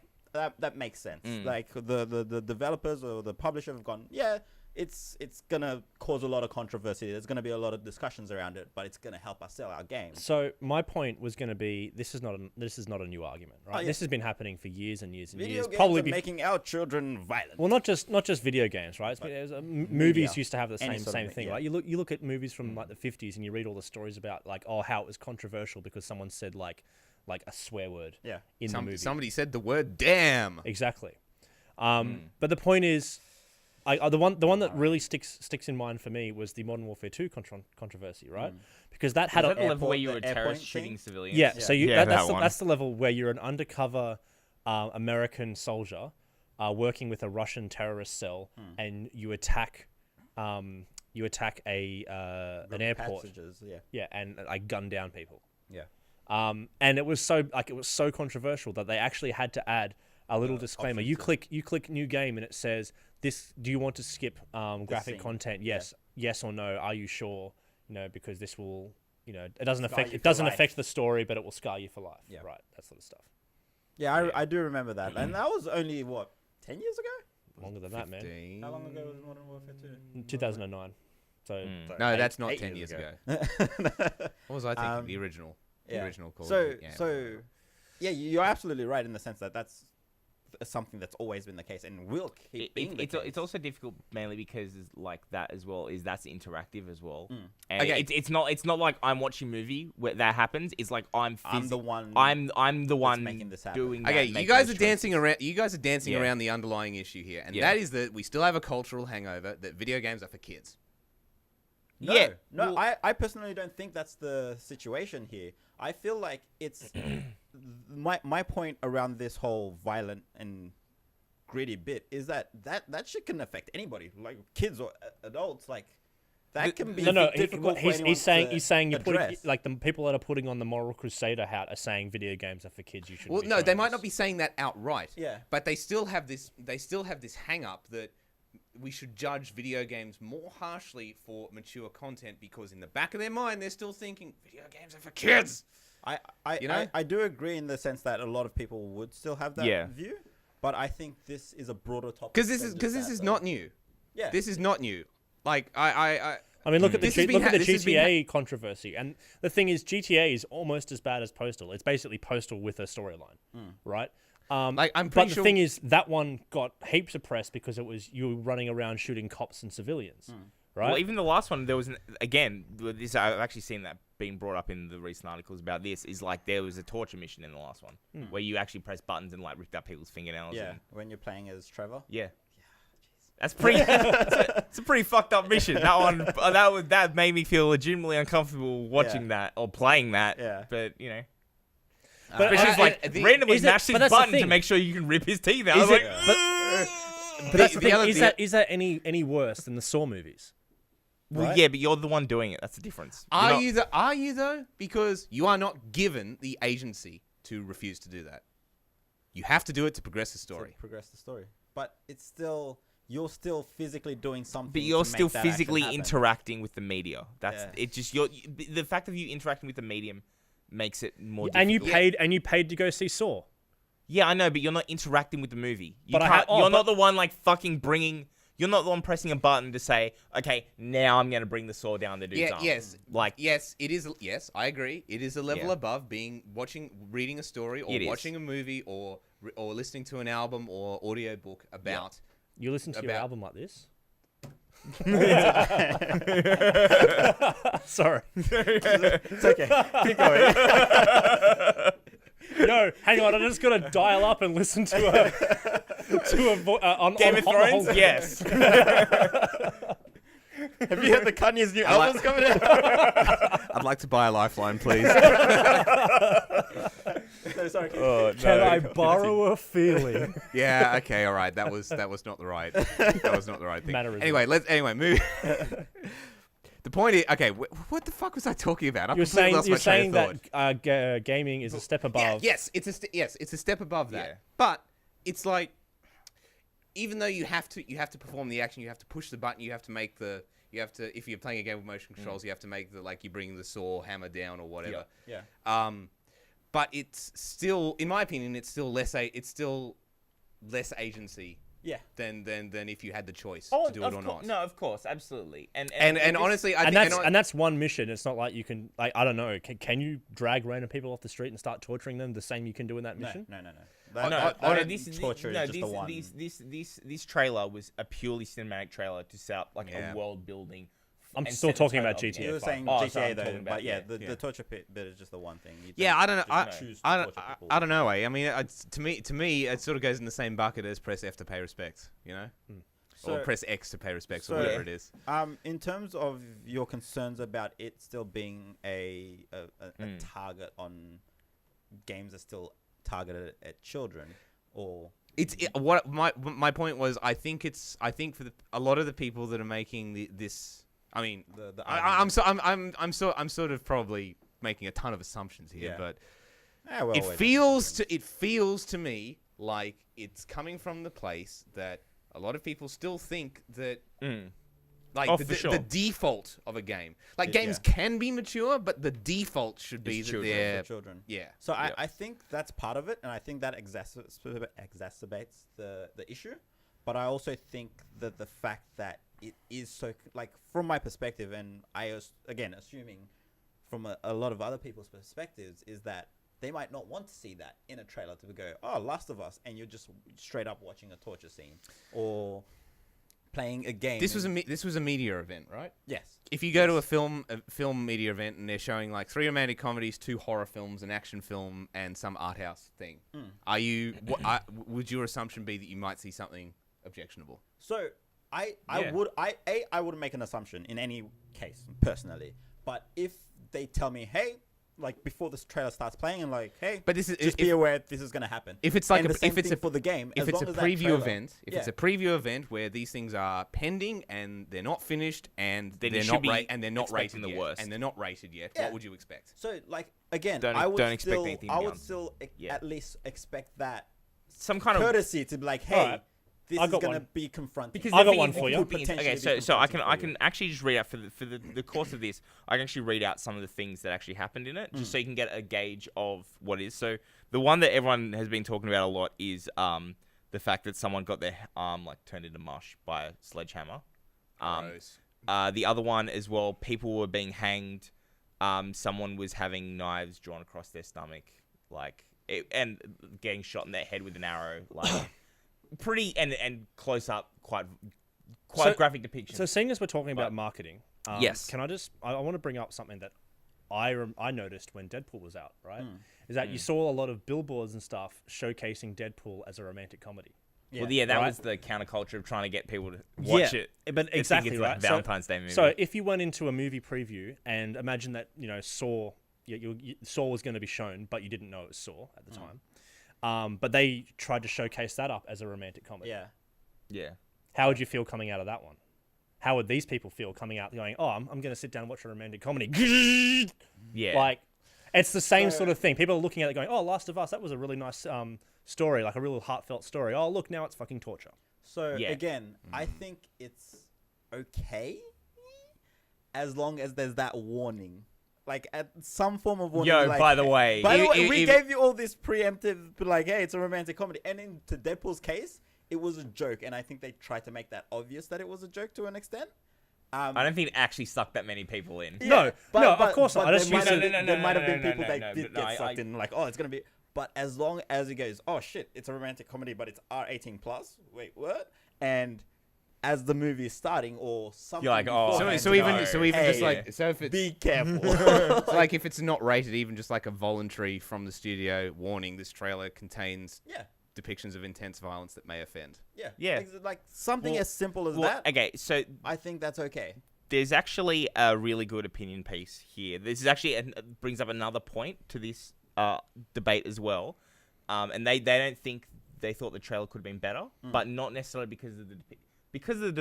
that makes sense. Like the developers or the publisher have gone, yeah, it's gonna cause a lot of controversy. There's gonna be a lot of discussions around it, but it's gonna help us sell our games. So my point was going to be, this is not a new argument, right? Oh, yeah. This has been happening for years and years and Video years. games Probably are making our children violent. well, not just video games, right? Movies used to have the Any same sort of thing, yeah. right? You look at movies from like the 50s and you read all the stories about like, oh, how it was controversial because someone said like a swear word Yeah. in the movie. Somebody said the word "damn." Exactly. But the point is, the one that really sticks in mind for me was the Modern Warfare 2 controversy, right? Because that had Is a that the level where you the were a airport terrorist thing? shooting civilians? yeah. So Yeah, that's the level where you're an undercover American soldier working with a Russian terrorist cell, and you attack an airport. Passages, yeah. Yeah, and like gun down people. Yeah. And it was so controversial that they actually had to add a little disclaimer. You click new game and it says this. Do you want to skip graphic scene. content? Yes or no. Are you sure? Because this will, it doesn't Scar affect you for life. affect the story, but it will scar you for life. Yeah. Right. That sort of stuff. Yeah, I do remember that. And that was only, 10 years ago? Longer than that, man. 15. How long ago was Modern Warfare 2? 2009. So No, that's not 8 10 years years ago. ago. What was I thinking? The original. Yeah. The original Call of So, Duty, yeah. yeah, you're absolutely right in the sense that that's something that's always been the case and will keep being the case. It's also difficult mainly because it's like that as well. Is that's interactive as well. Mm. And Okay. it's not like I'm watching a movie where that happens. It's like I'm the one. I'm the one making this happen. doing that. Okay, you making guys are those dancing choices. around. You guys are dancing Yeah. around the underlying issue here, and Yeah. that is that we still have a cultural hangover that video games are for kids. No, Yeah, no, well- I personally don't think that's the situation here. I feel like it's my point around this whole violent and gritty bit is that shit can affect anybody, like kids or adults. Like that can be difficult. for anyone he's to saying you're putting address. like the people that are putting on the moral crusader hat are saying video games are for kids. You shouldn't. Well, be no, showing they might this. not be saying that outright. Yeah. But they still have this. They still have this hang up that we should judge video games more harshly for mature content because in the back of their mind they're still thinking video games are for kids. I do agree in the sense that a lot of people would still have that Yeah. view, but I think this is a broader topic. Because this than is just because this that, is though. not new. Yeah. This is not new. Like I I mean, look at the This has been look at the this has been GTA controversy, and the thing is, GTA is almost as bad as Postal. It's basically Postal with a storyline, right? Like, I'm but pretty the sure- thing is, that one got heaps of press because it was you running around shooting cops and civilians, right? Well, even the last one, there was again. This I've actually seen that being brought up in the recent articles about this. Is like there was a torture mission in the last one where you actually press buttons and like ripped out people's fingernails. Yeah, and, when you're playing as Trevor. yeah. That's pretty. it's a pretty fucked up mission. That one. That made me feel legitimately uncomfortable watching that or playing that. Yeah. But But it's just like randomly is it- mash but his that's the button to thing. make sure you can rip his teeth out. I Is was it- like, but that's the the thing. other- Is that any worse than the Saw movies? well, right? yeah, but you're the one doing it. That's the difference. You're Are not- Are you though? Because you are not given the agency to refuse to do that. You have to do it to progress the To story. progress the story, but it's still you're still physically doing something. But you're to make still that action physically happen. interacting with the media. That's Yeah. it. Just the fact of you interacting with the medium makes it more. And you difficult. paid to go see Saw. Yeah, I know, but you're not interacting with the movie. You But I can't, ha- oh, you're but- not the one like fucking bringing. You're not the one pressing a button to say, okay, now I'm gonna bring the saw down the dude's Yeah. arm. Yes. Like Yes. It is. Yes, I agree. It is a level Yeah. above reading a story, or It is. watching a movie, or listening to an album or audiobook about. You listen to your About- album like this? Sorry. It's okay. Keep going. No, hang on. I just got to dial up and listen to on Game on, of on the whole- Thrones. Yes. Have you heard the Kanye's new album's coming out? I'd like to buy a Lifeline, please. No, sorry. Can I borrow a feeling? Yeah. Okay. All right. That was not the right. That was not the right thing. Mannerism. Anyway, move. The point is, okay. What the fuck was I talking about? I You're completely saying lost my train of that gaming is a step above. Yeah, yes, it's a step above that. Yeah. But it's like, even though you have to perform the action, you have to push the button, if you're playing a game with motion controls, you have to make you bring the saw hammer down or whatever. Yeah. But it's still, in my opinion, it's still less agency Yeah. than if you had the choice Oh, to do it or not. No, of course, absolutely. And And honestly, I And think that's one mission. It's not like you can, like, I don't know. Can you drag random people off the street and start torturing them the same you can do in that mission? No. This trailer was a purely cinematic trailer to set up like Yeah. a world building. I'm and still set the talking tone about of- GTA. You were saying Oh, sorry, GTA I'm though, talking about- but yeah, yeah. the torture bit is just the one thing. You Yeah, don't I don't know. just choose to I torture people. don't know. I mean, to me, it sort of goes in the same bucket as press F to pay respects. You know, or So- press X to pay respects, so- or whatever it is. In terms of your concerns about it still being a target on games that still targeted at children, or What my point was. I think for a lot of the people that are making this. I mean, I'm sort of probably making a ton of assumptions here, Yeah. but well, it feels to me like it's coming from the place that a lot of people still think that like Oh, the, for the, sure. the default of a game, like Yeah. games can be mature, but the default should be Is that children. they're for children. yeah. So Yep. I think that's part of it, and I think that exacerbates the issue. But I also think that the fact that it is so, like, from my perspective, and again assuming from a lot of other people's perspectives, is that they might not want to see that in a trailer to go, oh, Last of Us, and you're just straight up watching a torture scene or playing a game. This was a media event, right? yes. If you go to a film media event and they're showing like 3 romantic comedies, 2 horror films, an action film, and some art house thing, are you? Would your assumption be that you might see something objectionable? So I Yeah. would make an assumption in any case personally, but if they tell me, hey, like before this trailer starts playing, and like, hey, But this is just be aware this is gonna happen. if it's like And a, the same if it's thing a for the game, if as it's a long as that preview trailer- event, if yeah. it's a preview event where these things are pending and they're not finished and Then they're you not should be and they're not rated expecting the yet, worst. and they're not rated yet, Yeah. what would you expect? So like again, Don't- I would don't expect still, anything I would beyond- still Yeah. at least expect that Some kind of courtesy to be like, hey, Alright. this I is got gonna one. be confronting. because I got the thing one is, for it you. could be- Potentially Okay, be so I can confronting for you. actually just read out for the course of this. I can actually read out some of the things that actually happened in it, just so you can get a gauge of what it is. So the one that everyone has been talking about a lot is the fact that someone got their arm like turned into mush by a sledgehammer. Gross. The other one as well, people were being hanged. Someone was having knives drawn across their stomach, and getting shot in their head with an arrow, like pretty and close up, quite So- graphic depiction. So, seeing as we're talking about But- marketing, Yes. can I just? I want to bring up something that I noticed when Deadpool was out. Right, is that you saw a lot of billboards and stuff showcasing Deadpool as a romantic comedy. Well, yeah, that Right. was the counterculture of trying to get people to watch it. but They think exactly it's like right. a Valentine's Day movie. So if you went into a movie preview and imagine that Saw, Saw was going to be shown, but you didn't know it was Saw at the time, but they tried to showcase that up as a romantic comedy. yeah. yeah, How would you feel coming out of that one? How would these people feel coming out going, oh, I'm going to sit down and watch a romantic comedy? yeah. Like, it's the same sort of thing. People are looking at it going, oh, Last of Us, that was a really nice story, like a real heartfelt story. Oh, look, now it's fucking torture. So Yeah. again, I think it's okay as long as there's that warning, like at some form of warning. Yo, like, by the way, by the way, if- we if- gave you all this preemptive, like, hey, it's a romantic comedy, and in to Deadpool's case, it was a joke, and I think they tried to make that obvious that it was a joke to an extent. I don't think it actually sucked that many people in. No, of course not. I There just might used have to- been, there might have been no, people no, that no, did no, get sucked in, like, oh, it's gonna be. But as long as it goes, oh shit, it's a romantic comedy, but it's R18 plus. Wait, what? And as the movie is starting, or something, You're like, oh, beforehand, So no. even hey, just like so if it's be careful. so like if it's not rated, even just like a voluntary from the studio warning, this trailer contains yeah, depictions of intense violence that may offend. yeah, Yeah. Like something Well- as simple as Well, that. okay, so I think that's okay. there's actually a really good opinion piece here. This is actually brings up another point to this debate as well. And they don't think they thought the trailer could have been better, but not necessarily because of the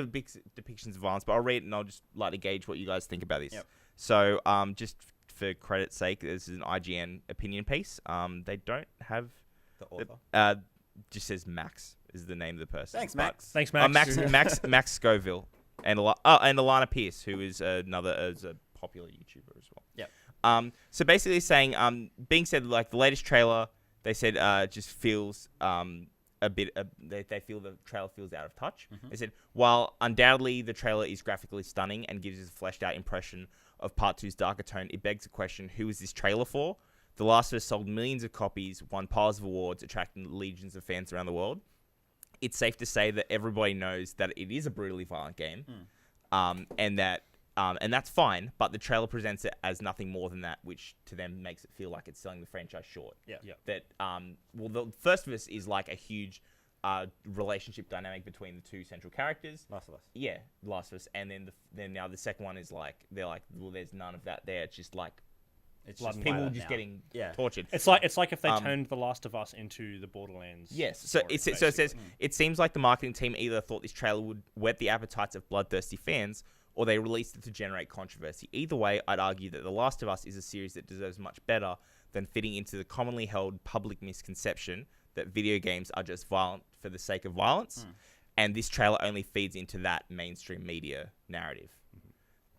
depictions of violence. But I'll read it and I'll just like to gauge what you guys think about this. Yep. So just for credit's sake, this is an IGN opinion piece. They don't have The author. just says Max is the name of the person. Thanks, But- Max. Thanks, Max. Max Scoville and Alana Pierce, who is a popular YouTuber as well. Yep. So basically saying, being said, like the latest trailer, they said just feels they feel the trailer feels out of touch. They said, while undoubtedly the trailer is graphically stunning and gives us a fleshed out impression of Part 2's darker tone, it begs the question, who is this trailer for? The Last of Us sold millions of copies, won piles of awards, attracting legions of fans around the world. It's safe to say that everybody knows that it is a brutally violent game, and that's fine, but the trailer presents it as nothing more than that, which to them makes it feel like it's selling the franchise short. Yeah. That, the First of Us is like a huge relationship dynamic between the two central characters. Last of Us. Yeah, Last of Us, and then now the second one is like, they're like, well, there's none of that there. It's just like, It's Blood just and people violent just now. getting Yeah. tortured. It's like if they turned The Last of Us into the Borderlands. Yes. So story, it says basically. it seems like the marketing team either thought this trailer would whet the appetites of bloodthirsty fans, or they released it to generate controversy. Either way, I'd argue that The Last of Us is a series that deserves much better than fitting into the commonly held public misconception that video games are just violent for the sake of violence, and this trailer only feeds into that mainstream media narrative.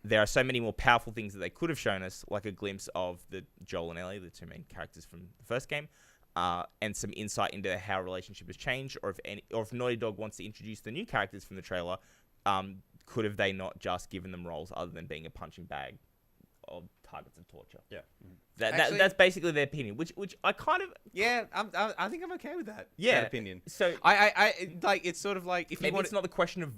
There are so many more powerful things that they could have shown us, like a glimpse of the Joel and Ellie, the two main characters from the first game, and some insight into how a relationship has changed, or if Naughty Dog wants to introduce the new characters from the trailer, could have they not just given them roles other than being a punching bag of targets of torture? Yeah. Actually- That's basically their opinion, which I kind of Yeah, I think I'm okay with that. Yeah. That opinion. so I like. It's sort of like if you maybe want. it's not the question of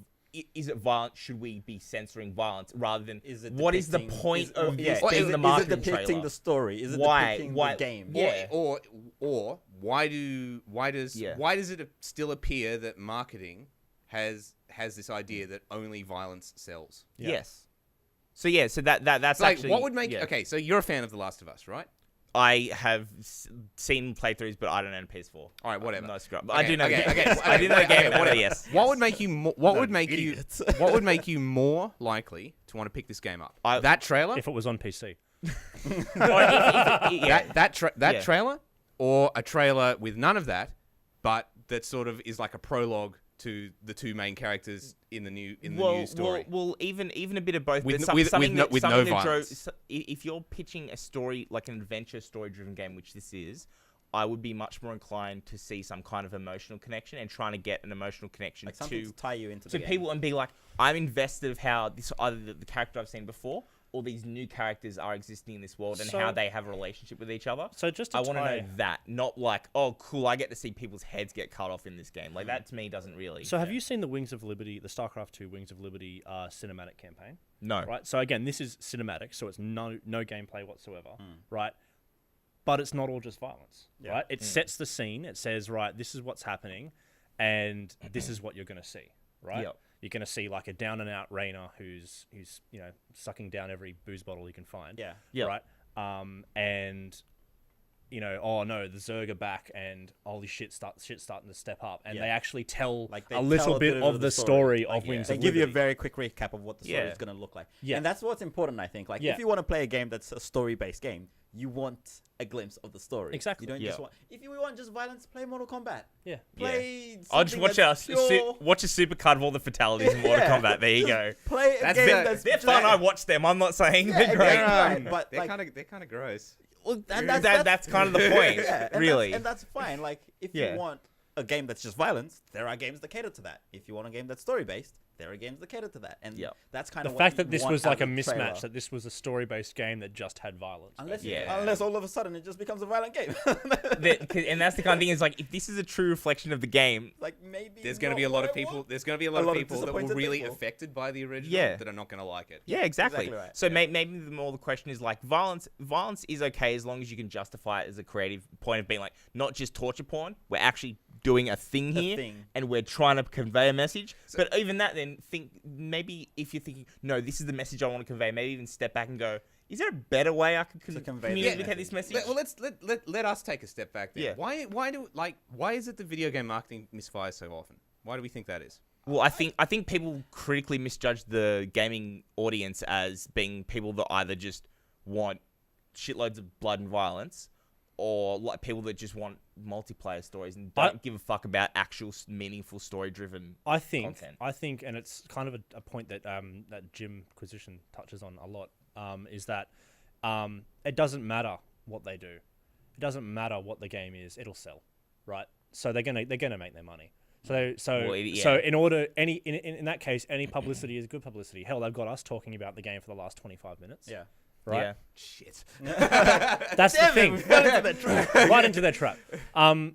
is it violent? Should we be censoring violence rather than Is it what is the depicting- point is- of is- this or being is the it marketing depicting trailer? the story? Is it Why- depicting why- the game? Yeah. Or why does Yeah. why does it still appear that marketing has this idea that only violence sells? Yeah. Yes. So that's Like, actually what would make yeah. okay? So you're a fan of The Last of Us, right? I have seen playthroughs, but I don't own PS4. All right, whatever. No scrub. Okay, I do know. okay, the game. okay, I do know the okay, game. whatever. Yes. What would make you? What would make idiots. you? What would make you more likely to want to pick this game up? That trailer? If it was on PC. Yeah. That Yeah. trailer, or a trailer with none of that, but that sort of is like a prologue to the two main characters in the new new story. Well, even a bit of both. With but no- something that- with something no that violence. if you're pitching a story like an adventure story-driven game, which this is, I would be much more inclined to see some kind of emotional connection and trying to get an emotional connection Like something to tie you into the game. people and be like, I'm invested of how this either the character I've seen before or these new characters are existing in this world and So- how they have a relationship with each other. So just to I want to tie- know that, not like, oh, cool, I get to see people's heads get cut off in this game. Like that to me doesn't really. So have you seen the Wings of Liberty, the StarCraft 2 Wings of Liberty cinematic campaign? No. Right. So again, this is cinematic, so it's no gameplay whatsoever, right? But it's not all just violence, right? It sets the scene. It says, right, this is what's happening, and this is what you're going to see, right? Yep. You're going to see like a down and out Rayner who's sucking down every booze bottle he can find. Yeah. Yep. Right. And oh no, the Zerg are back, and holy shit's starting to step up, and Yeah. they actually tell Like they a tell little a bit bit of the story Like, of Wings They of give you a Liberty. very quick recap of what the story Yeah. is going to look like. Yeah. And that's what's important, I think. Like, Yeah. if you want to play a game that's a story-based game, you want a glimpse of the story. Exactly. You don't Yeah. just want... If you want just violence, play Mortal Kombat. Yeah. Play I'll just something watch that's pure- watch a supercard of all the fatalities in Mortal Yeah. Kombat. There you go. Play a That's game fair. that's... They're just- fun. I watch them. I'm not saying Yeah, they're great. exactly. Right, but, they're like- kind of gross. Well, and That's kind of the point, Yeah, and really. that's fine. Like, if Yeah. you want a game that's just violence, there are games that cater to that. If you want a game that's story-based, there are games that cater to that. And Yep. that's kind The of fact what that you this want was out like a of the trailer. mismatch, that this was a story-based game that just had violence. Unless, Yeah. unless all of a sudden it just becomes a violent game. And that's the kind of thing is like, if this is a true reflection of the game, like, maybe There's going to not be a lot what of I people. want. There's going to be a lot, A lot of of people that were disappointed really people. affected by the original Yeah. that are not going to like it. yeah, exactly. Exactly right. So Yeah. maybe the more the question is like, violence is okay as long as you can justify it as a creative point of being like, not just torture porn. We're actually doing a thing A here, thing. and we're trying to convey a message. But even that, then think maybe if you're thinking, no, this is the message I want to convey. Maybe even step back and go, is there a better way I could convey this communicate this message? Let us take a step back there. Yeah. Why is it the video game marketing misfires so often? Why do we think that is? Well, I think people critically misjudge the gaming audience as being people that either just want shitloads of blood and violence, or like people that just want multiplayer stories and don't give a fuck about actual meaningful story-driven I think, content. and it's kind of a point that that Jim Quisition touches on a lot, is that it doesn't matter what they do. It doesn't matter what the game is. It'll sell, right? so they're gonna make their money. So in that case, any publicity is good publicity. Hell, they've got us talking about the game for the last 25 minutes. Yeah. Right. Yeah. Shit. That's the thing. Right into their trap.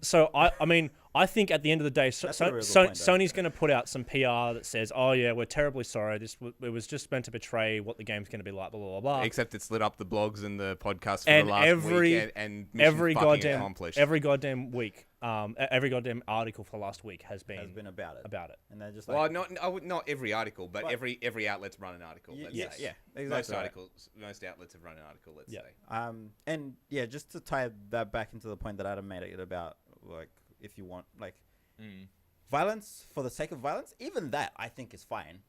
So I mean, I think at the end of the day, That's a real good point, though. Sony's going to put out some PR that says, "Oh yeah, we're terribly sorry. It was just meant to betray what the game's going to be like." Blah blah blah. Except it's lit up the blogs and the podcasts for And the last week, and mission every fucking goddamn accomplished. every goddamn week, every goddamn article for the last week has been about it. about it. And they're just like, Well, not every article, but every outlet's run an article. Y- let's yes. say. yeah, exactly. Most right. articles, most outlets have run an article. Let's Yeah. say. And yeah, just to tie that back into the point that Adam made it about, like, if you want, like, violence for the sake of violence, even that I think is fine.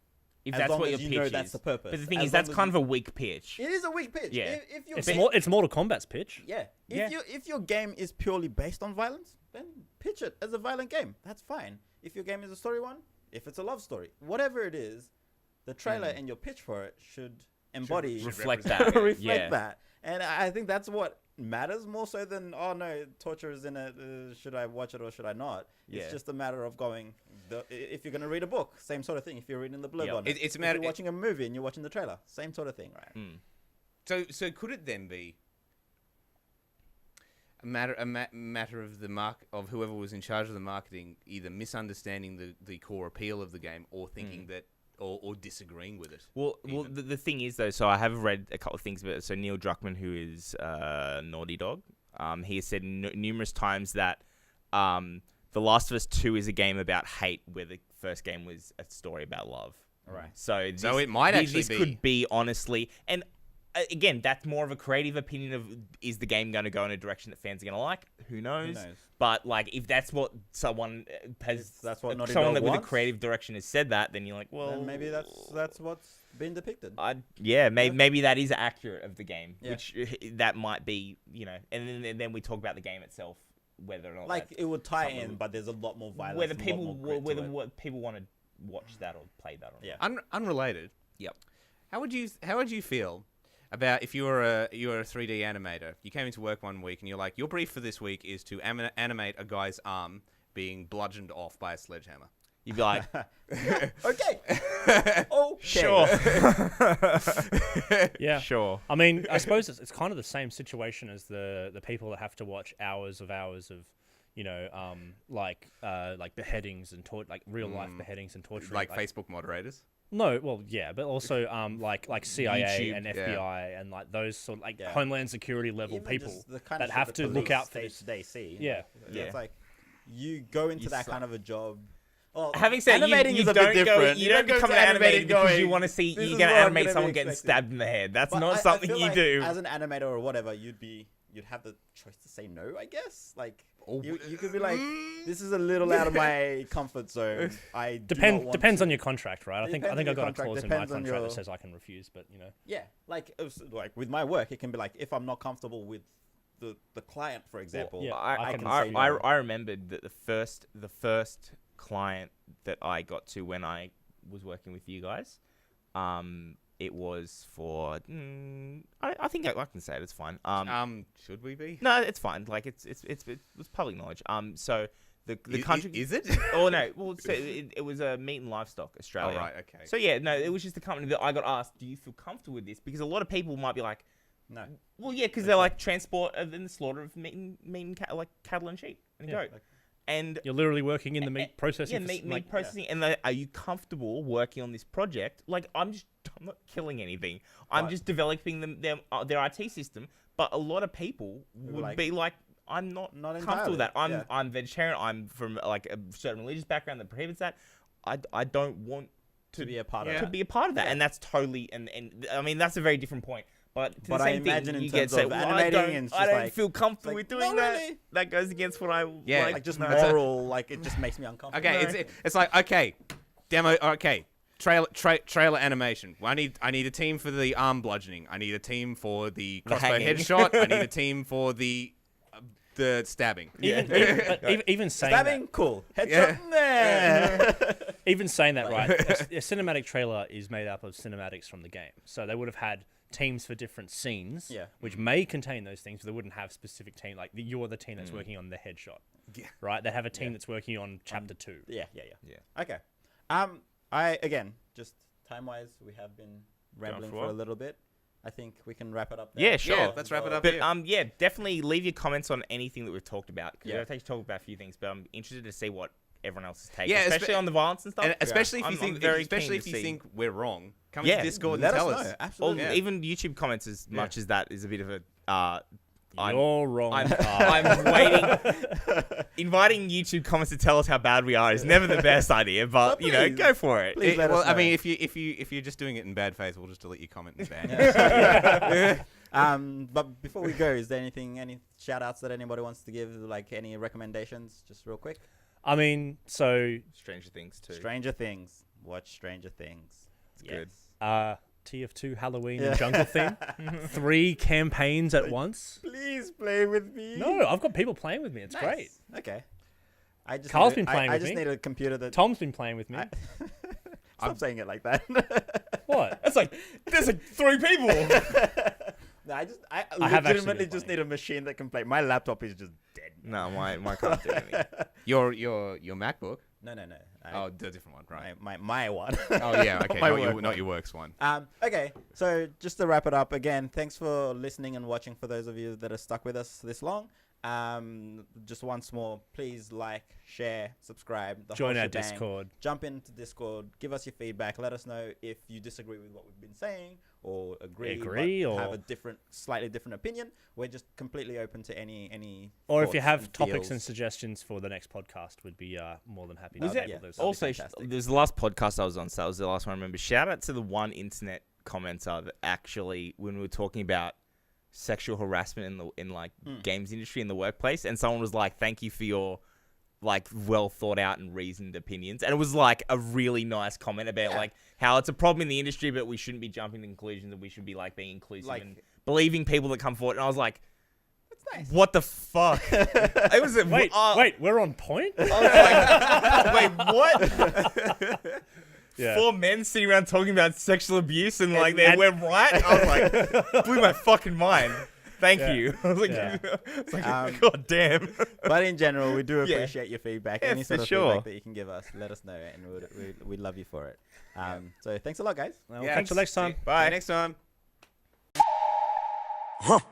If As that's long what as your you know pitch that's is. the purpose. But the thing As is, that's long as kind you- of a weak pitch. It is a weak pitch. Yeah. If your It's game, it's Mortal Kombat's pitch. yeah. Yeah. If your game is purely based on violence, then pitch it as a violent game. That's fine. If your game is a story one, if it's a love story, whatever it is, the trailer and your pitch for it should embody reflect represent that. reflect Yeah. that. And I think that's what matters more so than, oh no, torture is in it, should I watch it or should I not? Yeah. It's just a matter of going, if you're going to read a book, same sort of thing. If you're reading the blurb Yeah. on it. It's a If matter- you're watching a movie and you're watching the trailer, same sort of thing, right? So could it then be a matter of the of whoever was in charge of the marketing either misunderstanding the core appeal of the game or thinking that or disagreeing with it? Well, even? the thing is though. So I have read a couple of things about it. So Neil Druckmann, who is Naughty Dog, he has said numerous times that The Last of Us 2 is a game about hate, where the first game was a story about love. Right. So it might actually this be. could be honestly, and again, that's more of a creative opinion of, is the game going to go in a direction that fans are going to like? Who knows? knows? But like, if that's what someone has, If that's what Naughty someone Dog that with a wants, creative direction has said that, then you're like, well, Then maybe that's what's been depicted. maybe that is accurate of the game, Yeah. which that might be, and then we talk about the game itself, whether or not Like, that's it would tie something- in, but there's a lot more violence. whether and a lot people more grit to it. what people want to watch that or play that or not. Yeah. Unrelated. Yep. How would you feel about if you were a 3D animator? You came into work one week and you're like, your brief for this week is to animate a guy's arm being bludgeoned off by a sledgehammer. You'd be like, Okay. Okay. sure, Yeah. sure. I mean, I suppose it's kind of the same situation as the people that have to watch hours of like beheadings and like real life beheadings and torture. Like Facebook moderators. No, well, yeah, but also like CIA YouTube, and FBI and like those sort of like Yeah. Homeland Security level Even people just the kind that of have shit to the look police out for this. they see. Yeah. Yeah. It's like you go into You that suck. kind of a job. Well, Having said animating you is a don't bit go, different. you don't become an animator because you want to see "This you're is gonna what I'm animate gonna be someone getting expecting." stabbed in the head. That's But not I something feel you like do. as an animator or whatever. You'd have the choice to say no, I guess. Like you could be like, this is a little out of my comfort zone. I do not want Depends to. on your contract, right? I think Depends I on your got a contract, clause in my depends on contract your- that says I can refuse, but Yeah, like with my work, it can be like if I'm not comfortable with the client, for example. yeah. I can say no. I remembered that the first client that I got to when I was working with you guys, it was for I think I can say it. It's fine. Should we be? No, it's fine. Like it was public knowledge. So the country Is it? Oh no, well so it was a Meat and Livestock Oh Australia. right, okay. So yeah, no, it was just the company that I got asked, do you feel comfortable with this? Because a lot of people might be like, No. well, yeah, because they're like transport and the slaughter of meat and like cattle and sheep and Yeah. goat. And you're literally working in the meat processing. yeah, meat processing. And are you comfortable working on this project? Like, I'm not killing anything. I'm Right. just developing their IT system. But a lot of people would like, be like, I'm not Not comfortable with that. entirely, I'm vegetarian. I'm from like a certain religious background that prohibits that. I don't want To be a part Yeah. of to it. be a part of that, and that's totally and I mean that's a very different point. But to But the I same imagine thing, in you get terms say, of well, animating and it's I just don't like- feel comfortable like, with doing no, that. really. That goes against what I Yeah. like. Like just no. moral, like it just makes me uncomfortable. Okay, it's like okay, demo. Okay, trailer animation. I need a team for the arm bludgeoning. I need a team for the crossbow hanging. headshot. I need a team for the stabbing. Even saying that, Stabbing, cool. Headshot, nah. even saying that, right? A cinematic trailer is made up of cinematics from the game, so they would have had teams for different scenes, Yeah. which may contain those things, but they wouldn't have specific team. Like you're the team that's working on the headshot. right? They have a team that's working on chapter 2. Yeah. Yeah. Okay. I again, just time-wise, we have been rambling for for a it? little bit. I think we can wrap it up there. Yeah, sure. Yeah, let's wrap it up. But here. yeah, definitely leave your comments on anything that we've talked about. Because Yeah. I've actually talked about a few things, but I'm interested to see what everyone else is taking, Yeah, especially on the violence and stuff. And especially if you I'm think, very especially keen if to you see. think we're wrong, come Yeah, into Discord Let and us tell know. us. Or Absolutely. Yeah. even YouTube comments, as much as that is a bit of a. You're wrong. I'm waiting. Inviting YouTube comments to tell us how bad we are is never the best idea, but you know, please. go for it. Please let well, us I know. mean, if you're just doing it in bad faith, we'll just delete your comment and ban you. But before we go, is there any shout outs that anybody wants to give? Like any recommendations, just real quick? I mean, so Stranger Things too. Stranger Things. Watch Stranger Things. It's good. TF2 Halloween and Jungle Theme. 3 campaigns at once. Please play with me. No, I've got people playing with me. It's Nice. great. Okay. I just Carl's need been playing I with just me. need a computer that. Tom's been playing with me. Stop saying it like that. What? It's like there's like 3 people. No, I have actually legitimately been just playing. need a machine that can play. My laptop is just dead. No, my can't do anything. Your MacBook. No. Oh, the different one, right? My one. Oh yeah, okay. My Not work your works one. Okay, so just to wrap it up again, thanks for listening and watching. For those of you that are stuck with us this long, just once more, please like, share, subscribe, Join whole our shebang. Discord. Jump into Discord, give us your feedback. Let us know if you disagree with what we've been saying or agree but or- have a slightly different opinion. We're just completely open to any. Or if you thoughts have and topics feels. and suggestions for the next podcast, we'd be more than happy to Was table it- those. That'd be Also, fantastic. there's the last podcast I was on, so that was the last one I remember. Shout out to the one internet commenter that actually, when we were talking about sexual harassment in games industry in the workplace, and someone was like, "Thank you for your like well thought out and reasoned opinions," and it was like a really nice comment about like how it's a problem in the industry, but we shouldn't be jumping to conclusions, and we should be like being inclusive Like- and believing people that come forward. And I was like, That's nice. "What the fuck?" It was a, Wait, we're on point? I was like, "Wait, what?" Yeah. 4 men sitting around talking about sexual abuse and like we're right. I was like, blew my fucking mind. Thank you. I was like, Yeah. it's like God damn. But in general, we do Yeah. appreciate your feedback. Yeah, Any sort for of sure. feedback that you can give us, let us know, and we'd love you for it. So thanks a lot, guys. Well, catch you next time. Bye. See you next time.